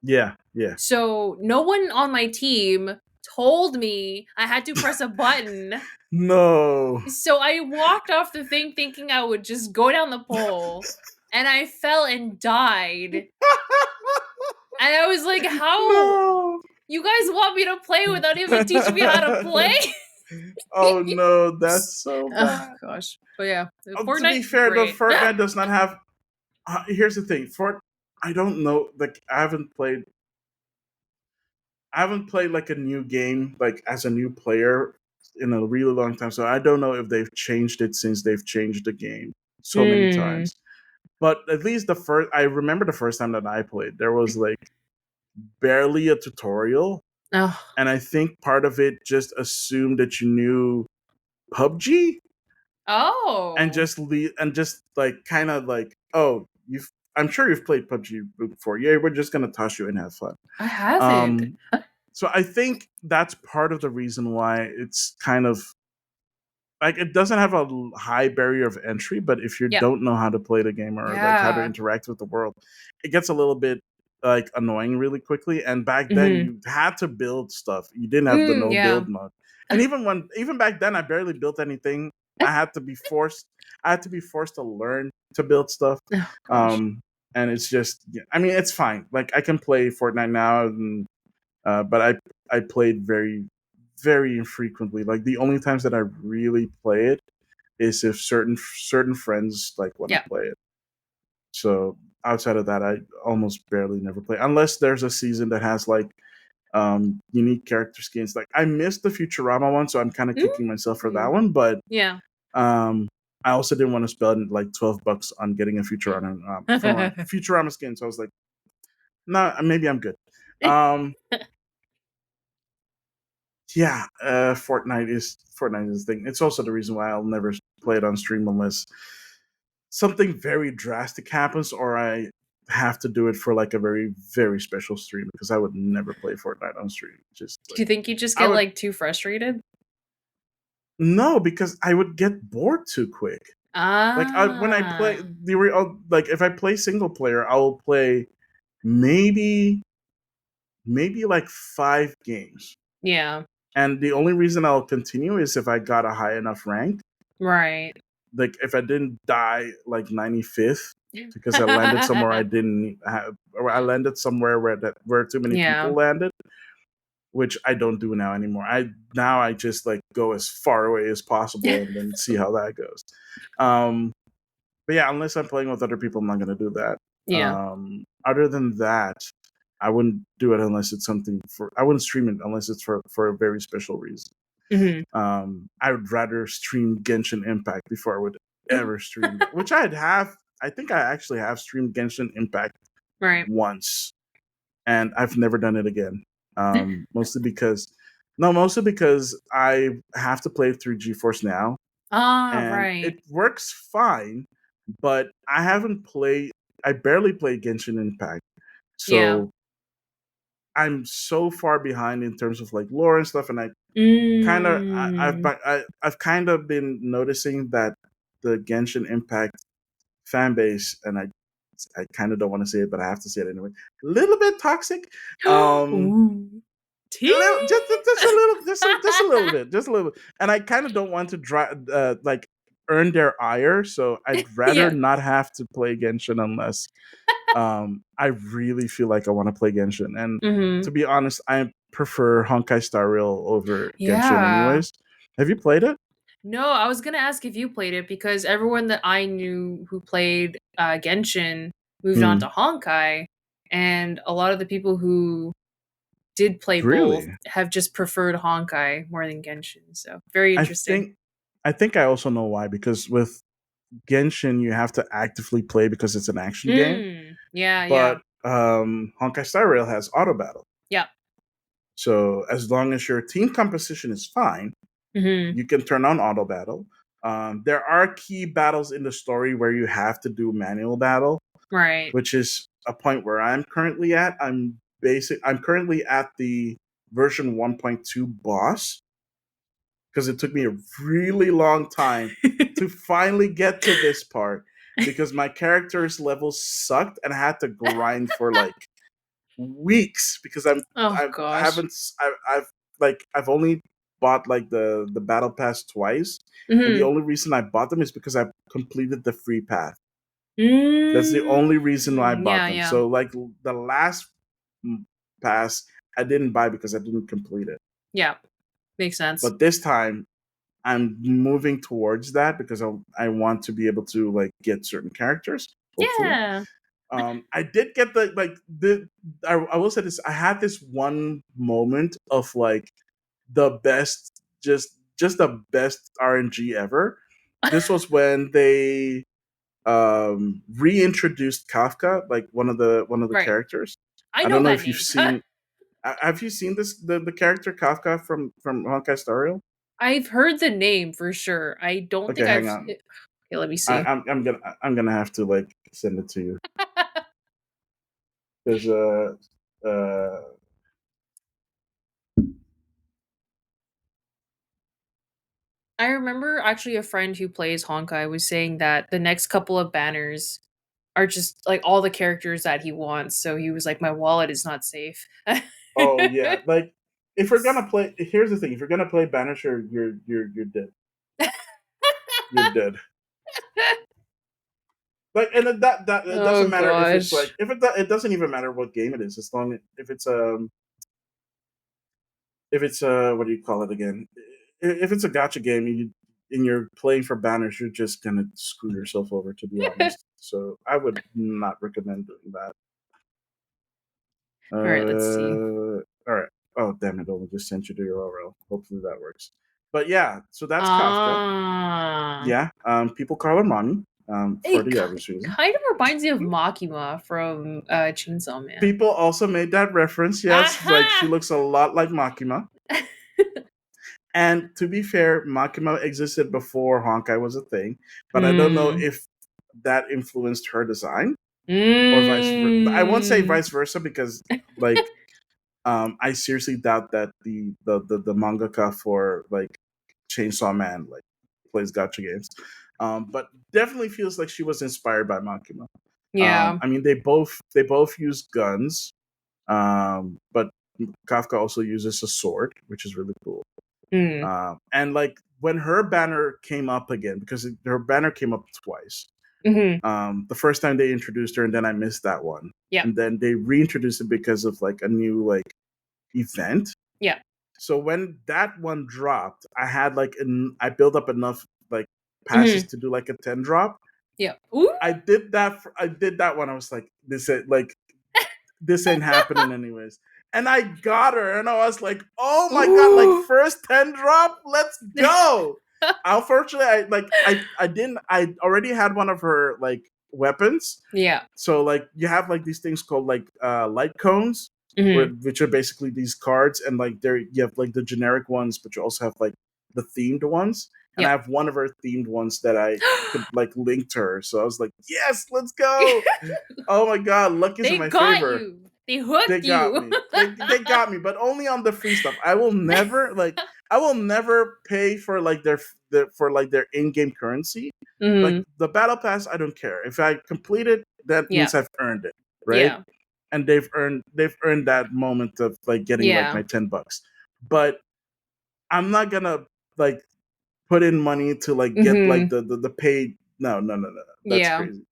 Yeah. Yeah. So no one on my team told me I had to press a button. No. So I walked off the thing thinking I would just go down the pole, and I fell and died. And I was like, how? No. You guys want me to play without even teaching me how to play? Oh no, that's so Oh bad. gosh. But yeah, To be Fortnite, fair, though, great. Fortnite does not have. Here's the thing, I don't know. Like, I haven't played. I haven't played like a new game like as a new player in a really long time, so I don't know if they've changed it since they've changed the game so many Mm. times. But at least I remember the first time that I played, there was like barely a tutorial, Oh. and I think part of it just assumed that you knew PUBG and Oh. just like kind of like, oh, you've I'm sure you've played PUBG before. Yeah, we're just gonna toss you and have fun. I haven't. Um, so I think that's part of the reason why it's kind of like it doesn't have a high barrier of entry, but if you Yeah. don't know how to play the game or like how to Yeah. interact with the world, it gets a little bit like annoying really quickly. And back then Mm-hmm. you had to build stuff. You didn't have the no Yeah. build mode. And even back then I barely built anything. I had to be forced to learn to build stuff. Oh gosh. Um and it's just yeah, I mean it's fine. Like I can play Fortnite now and but I played very very infrequently. Like the only times that I really play it is if certain friends like want to Yeah. play it. So outside of that, I almost barely never play unless there's a season that has like unique character skins. Like I missed the Futurama one, so I'm kind of kicking myself for that one. But Yeah. um, I also didn't want to spend like $12 on getting a Futurama skin. So I was like, no, nah, maybe I'm good. Um, yeah, Fortnite is the thing. It's also the reason why I'll never play it on stream unless something very drastic happens or I have to do it for like a very very special stream because I would never play Fortnite on stream. Just Do like you think you just I get would like too frustrated? no because I would get bored too quick. Like when I play Ah. like if I play single player, I will play maybe like 5 games. Yeah. And the only reason I'll continue is if I got a high enough rank. Right. Like if I didn't die like 95th because I landed somewhere I didn't have, or I landed somewhere where too many Yeah. people landed, which I don't do now anymore. I just like go as far away as possible and then see how that goes. But yeah, unless I'm playing with other people, I'm not gonna do that. Yeah. Other than that, I wouldn't do it unless it's something for. I wouldn't stream it unless it's for a very special reason. Mm-hmm. I would rather stream Genshin Impact before I would ever stream that, which I'd have. I think I actually have streamed Genshin Impact Right. once, and I've never done it again. Mostly because, no, mostly because I have to play it through GeForce Now, Ah, and right. it works fine, but I haven't played. I barely play Genshin Impact, Yeah. so I'm so far behind in terms of like lore and stuff, and Mm. I've kind of been noticing that the Genshin Impact fan base, and I kind of don't want to say it, but I have to say it anyway. A little bit toxic. Ooh. A Tea. little, just a little, just a little bit, just a little bit. And I kind of don't want to like earn their ire, so I'd rather Yeah. not have to play Genshin unless I really feel like I want to play Genshin. And Mm-hmm. to be honest, I prefer Honkai Star Rail over Genshin Yeah. anyways. Have you played it? No, I was gonna ask if you played it because everyone that I knew who played Genshin moved on Hmm. to Honkai, and a lot of the people who did play both Really? have just preferred Honkai more than Genshin. So very I interesting. think I think I also know why, because with Genshin you have to actively play because it's an action game, Yeah, yeah. but Honkai Star Rail has auto battle. Yeah. So as long as your team composition is fine, Mm-hmm. you can turn on auto battle. There are key battles in the story where you have to do manual battle, Right. which is a point where I'm currently at. I'm currently at the version 1.2 boss because it took me a really long time to finally get to this part because my character's levels sucked and I had to grind for like weeks because Oh I gosh. haven't I've like I've only bought like the battle pass twice, and the Mm-hmm. only reason I bought them is because I completed the free path. That's the only reason why I bought Yeah, them. yeah. So like the last pass, I didn't buy because I didn't complete it. Yeah. Makes sense. But this time, I'm moving towards that because I want to be able to like get certain characters. Hopefully, Yeah. I did get the like the. I will say this. I had this one moment of like the best, just the best RNG ever. This was when they reintroduced Kafka, like one of the Right. characters. I I know don't know that if you've name. seen. Have you seen this the character Kafka from Honkai Star Rail? I've heard the name for sure. I don't Okay, think hang I've. on. Okay, let me I, see. I'm gonna have to like send it to you. There's a uh, I remember actually a friend who plays Honkai was saying that the next couple of banners are just like all the characters that he wants. So he was like, my wallet is not safe. oh yeah, like if we're gonna play, here's the thing: if you're gonna play Banisher, you're dead. You're dead. Like, and that it Oh doesn't matter if it's like gosh. it doesn't even matter what game it is, as long as if it's what do you call it again? If it's a gotcha game and you're playing for banners, you're just gonna screw yourself over, to be honest. So I would not recommend doing that. All right, let's see. All right. Oh damn it! Only just sent you the URL. Hopefully that works. But yeah, so that's Kafka. Ah. Yeah. People call her mommy. For It the obvious reason. kind of reminds me of Makima from Chainsaw Man. People also made that reference. Yes, like she Aha! looks a lot like Makima. And to be fair, Makima existed before Honkai was a thing, but I don't know Hmm. if that influenced her design or vice versa. I won't say Mm. vice versa because, like, I seriously doubt that the mangaka for like Chainsaw Man like plays gotcha games. But definitely feels like she was inspired by Makima. Yeah. I mean, they both use guns, but Kafka also uses a sword, which is really cool. Mm. And like when her banner came up again, because her banner came up twice. Hmm. The first time they introduced her, and then I missed that one, Yeah. and then they reintroduced it because of like a new like event. Yeah. So when that one dropped, I built up enough like passes Hmm. to do like a 10 drop. Yeah. Ooh. I did that one. I was like, this ain't happening anyways. And I got her, and I was like, oh my god, like Ooh. first 10 drop, let's go. Unfortunately, I didn't I already had one of her like weapons. Yeah. So like you have like these things called like light cones, Hmm. which are basically these cards, and like there you have like the generic ones, but you also have like the themed ones. And I Yep. have one of her themed ones that I could like link to her. So I was like, yes, let's go. Oh my god, luck is in They my got favor. you. They They hooked got you. me. They got me, but only on the free stuff. I will never pay for like their in-game currency. Like Hmm. the battle pass, I don't care. If I complete it, that Yeah. means I've earned it, right? Yeah. And they've earned that moment of like getting like Yeah. my $10. But I'm not gonna like put in money to like get like Hmm. the paid. No, no, no, no, no. That's Yeah. crazy.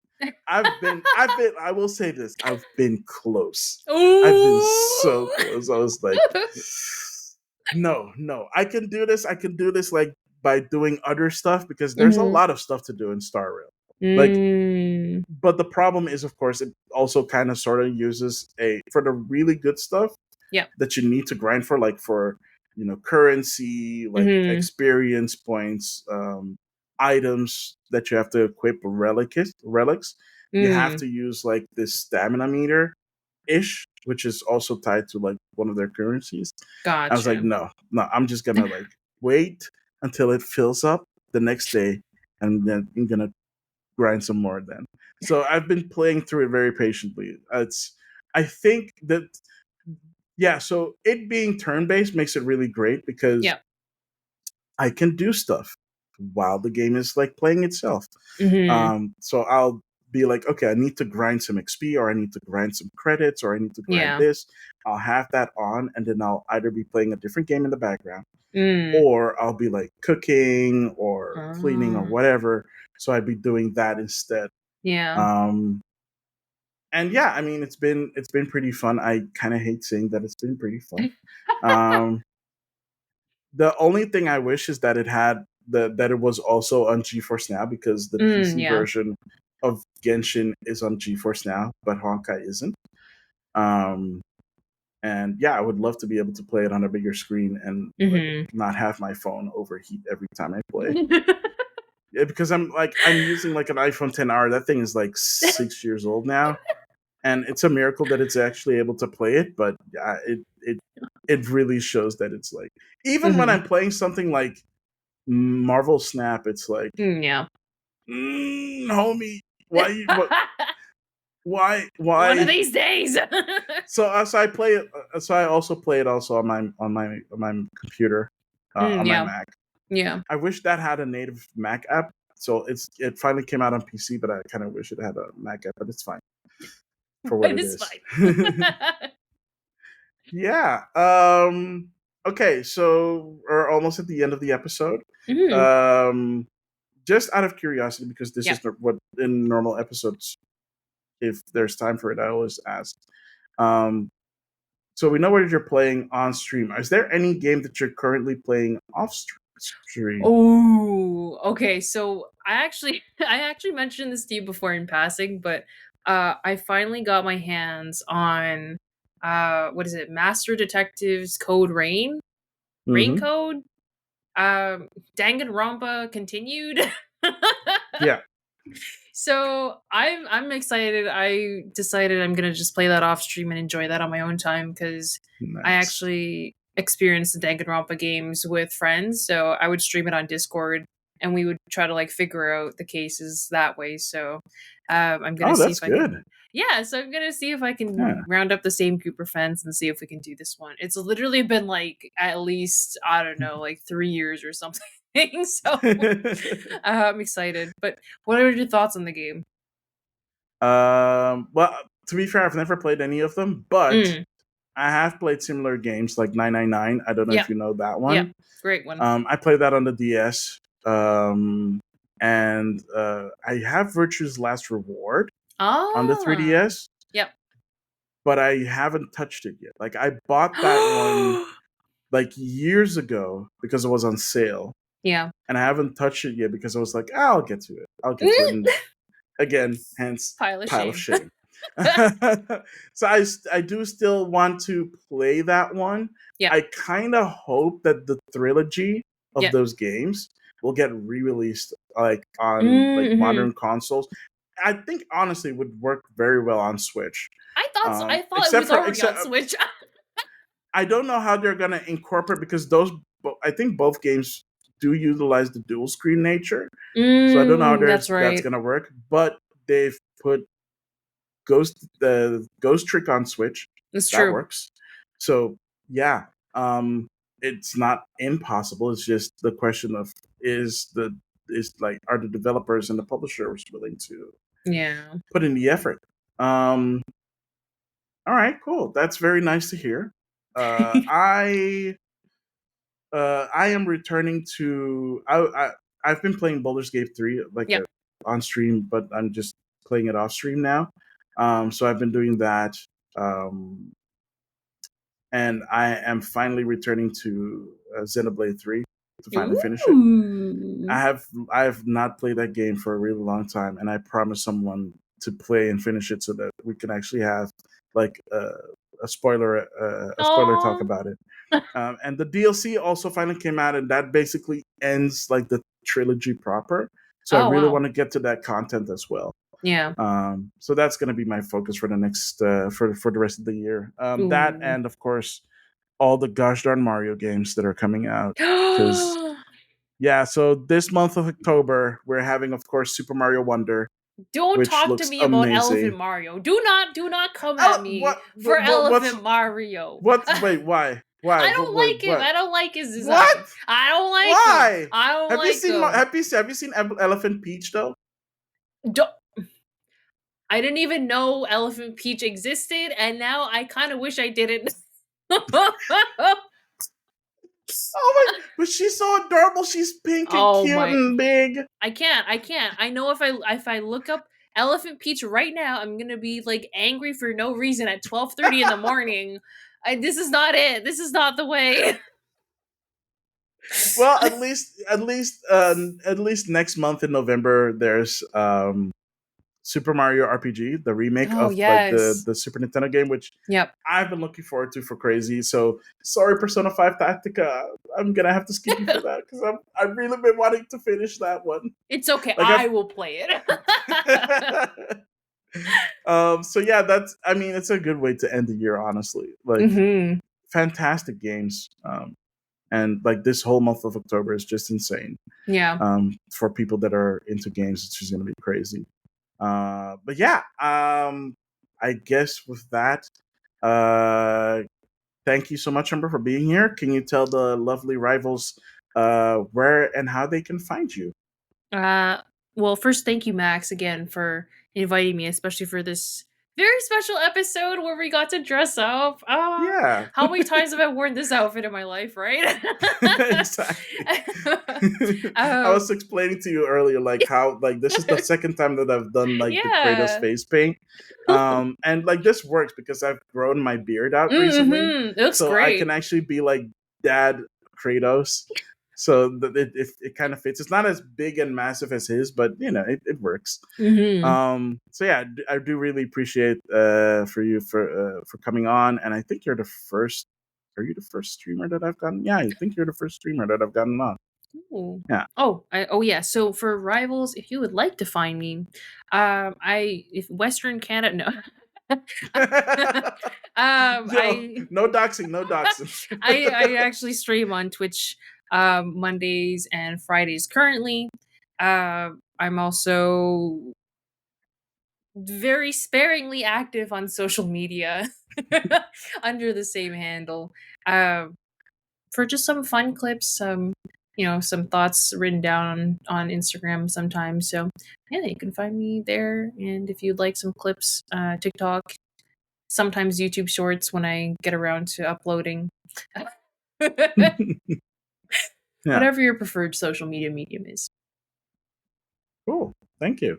I will say this. I've been close. I've been so Ooh. close. I was like, no, no, I can do this. I can do this like by doing other stuff because there's a Hmm. lot of stuff to do in Star Rail. Like, Mm. but the problem is, of course, it also kind of sort of uses a for the really good stuff Yeah. that you need to grind for, like for currency, like Hmm. experience points, items that you have to equip relics. You have Mm. to use like this stamina meter ish, which is also tied to like one of their currencies. I was like, Gotcha. no, no, I'm just gonna like wait until it fills up the next day, and then I'm gonna grind some more then. So I've been playing through it very patiently. I think that yeah, so it being turn based makes it really great because Yeah. I can do stuff while the game is like playing itself. Hmm. So I'll be like, okay, I need to grind some XP, or I need to grind some credits, or I need to grind Yeah. this. I'll have that on, and then I'll either be playing a different game in the background, Mm. or I'll be like cooking or cleaning or whatever. So I'd be doing that instead. Yeah. And yeah, I mean, it's been pretty fun. I kind of hate saying that it's been pretty fun. Um, the only thing I wish is that that it was also on GeForce Now, because the PC Yeah. version of Genshin is on GeForce Now, but Honkai isn't. And yeah, I would love to be able to play it on a bigger screen and like not have my phone overheat every time I play. Yeah, because I'm using like an iPhone 10R. That thing is like 6 years old now, and it's a miracle that it's actually able to play it. But yeah, it really shows that it's like, even when I'm playing something like Marvel Snap, it's like, Yeah. homie, why One of these days. so I play it. So I also play it also on my computer, on my Mac. Yeah. I wish that had a native Mac app. So it finally came out on PC, but I kind of wish it had a Mac app. But it's fine for what it is. Fine. Yeah. Okay. So we're almost at the end of the episode. Just out of curiosity, because this is what in normal episodes, if there's time for it, I always ask. So we know what you're playing on stream. Is there any game that you're currently playing off stream? Oh, okay. So I actually mentioned this to you before in passing, but I finally got my hands on what is it? Master Detectives Code Rain? Rain Code? Danganronpa continued. Yeah. So I'm excited. I decided I'm gonna just play that off stream and enjoy that on my own time, because I actually experienced the Danganronpa games with friends. So I would stream it on Discord, and we would try to like figure out the cases that way. So I'm gonna see if I can. Yeah, so I'm gonna see if I can round up the same group of friends and see if we can do this one. It's literally been like at least, I don't know, like 3 years or something. So I'm excited. But what are your thoughts on the game? Well, to be fair, I've never played any of them, but I have played similar games like 999. I don't know if you know that one. Yeah, great one. I played that on the DS. And I have Virtue's Last Reward on the 3DS. Yep. But I haven't touched it yet. Like, I bought that one like years ago because it was on sale. Yeah. And I haven't touched it yet because I was like, I'll get to it. And again, hence pile of shame. So I do still want to play that one. Yeah. I kind of hope that the trilogy of those games will get re-released like on like modern consoles. I think honestly it would work very well on Switch. I thought so. I thought it was already on Switch. I don't know how they're gonna incorporate, because I think both games do utilize the dual screen nature. So I don't know how that's gonna work. But they've put the Ghost Trick on Switch. That's true. That works. So yeah, it's not impossible. It's just the question of are the developers and the publishers willing to put in the effort? All right, cool. That's very nice to hear. I am returning to. I've been playing Baldur's Gate 3 on stream, but I'm just playing it off stream now. So I've been doing that, and I am finally returning to Xenoblade 3 to finally finish it. I have not played that game for a really long time, and I promised someone to play and finish it so that we can actually have like a spoiler talk about it. And the DLC also finally came out, and that basically ends like the trilogy proper. So I really want to get to that content as well. Yeah. So that's going to be my focus for the next for the rest of the year. That, and of course all the gosh darn Mario games that are coming out. Because so this month of October we're having, of course, Super Mario Wonder. Don't talk to me about Elephant Mario. Do not come at me for Elephant Mario. Wait, why? Why? I don't like him. I don't like his design. What? I don't like him. I don't like him. Have you seen Elephant Peach though? I didn't even know Elephant Peach existed, and now I kind of wish I didn't. Oh my! But she's so adorable. She's pink and Oh cute my! and big. I can't. I know if I look up Elephant Peach right now, I'm gonna be like angry for no reason at 12:30 in the morning. This is not it. This is not the way. Well, at least next month in November, there's Super Mario RPG, the remake Oh of like yes. the Super Nintendo game, which Yep. I've been looking forward to for crazy. So sorry, Persona 5 Tactica. I'm gonna have to skip you for that because I've really been wanting to finish that one. It's okay. Like I will play it. so yeah, I mean it's a good way to end the year, honestly. Like Mm-hmm. fantastic games. And like this whole month of October is just insane. Yeah. For people that are into games, it's just gonna be crazy. But yeah, I guess with that, thank you so much, Amber, for being here. Can you tell the lovely rivals where and how they can find you? Uh, well, first, thank you, Max, again for inviting me, especially for this very special episode where we got to dress up. Yeah, How many times have I worn this outfit in my life, right? exactly. I was um, explaining to you earlier, like how like this is the second time that I've done like the Kratos yeah. face paint, and like this works because I've grown my beard out recently, Mm-hmm. It looks so I can great. actually be like Dad Kratos. So that it kind of fits. It's not as big and massive as his, but you know it works. Mm-hmm. So yeah, I do really appreciate for you for coming on, and I think you're the first. Are you the first streamer that I've gotten? Yeah, I think you're the first streamer that I've gotten on. Ooh. Yeah. Oh yeah. So for rivals, if you would like to find me, if Western Canada, no. Yo, I no doxing, no doxing. I actually stream on Twitch Mondays and Fridays currently. I'm also very sparingly active on social media under the same handle. For just some fun clips, some some thoughts written down on Instagram sometimes. So yeah, you can find me there. And if you'd like some clips, TikTok, sometimes YouTube Shorts when I get around to uploading. Yeah, Whatever your preferred social media medium is. cool. Thank you.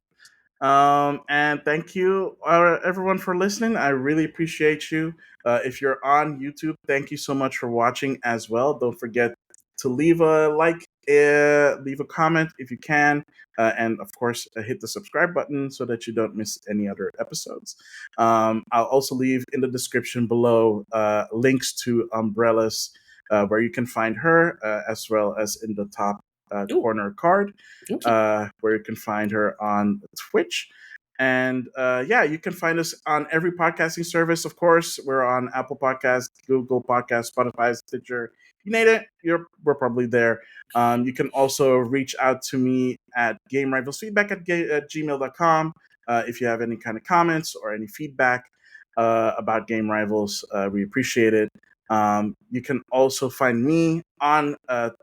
And thank you, everyone, for listening. I really appreciate you. If you're on YouTube, thank you so much for watching as well. Don't forget to leave a like, leave a comment if you can, and of course, hit the subscribe button so that you don't miss any other episodes. I'll also leave in the description below links to Umbrallis, where you can find her, as well as in the top Ooh, corner card, thank you. where you can find her on Twitch. And yeah, you can find us on every podcasting service. Of course, we're on Apple Podcasts, Google Podcasts, Spotify, Stitcher. You name it, we're probably there. You can also reach out to me at GameRivalsFeedback at gmail.com if you have any kind of comments or any feedback about Game Rivals. We appreciate it. You can also find me on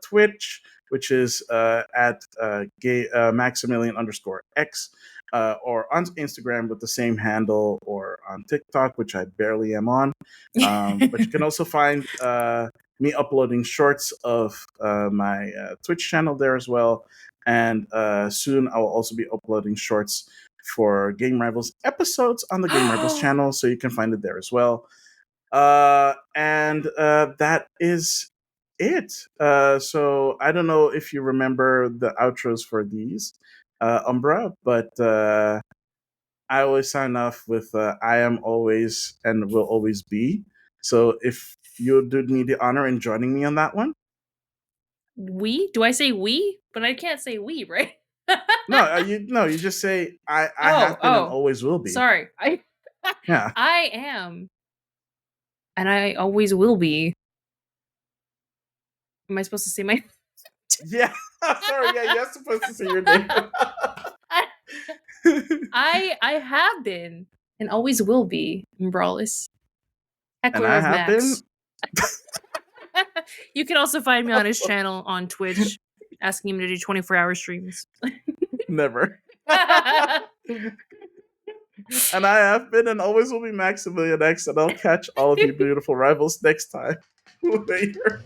Twitch, which is at Maximilian underscore X, or on Instagram with the same handle, or on TikTok, which I barely am on. But you can also find me uploading shorts of my Twitch channel there as well. And soon I will also be uploading shorts for Game Rivals episodes on the Game Rivals channel, so you can find it there as well. And that is it. So I don't know if you remember the outros for these, Umbra, but I always sign off with I am always and will always be. So if you do me the honor in joining me on that one. We? Do I say we? But I can't say we, right? No, you just say I Oh, have been and oh. always will be. Sorry. Yeah. I am and I always will be. Am I supposed to say my Yeah. Sorry, yeah, you're supposed to say your name. I have been and always will be Umbrallis. And Heckler I of have been. Max. You can also find me on his channel on Twitch, asking him to do 24-hour streams. Never. And I have been and always will be Maximilian X, and I'll catch all of you beautiful rivals next time. Later.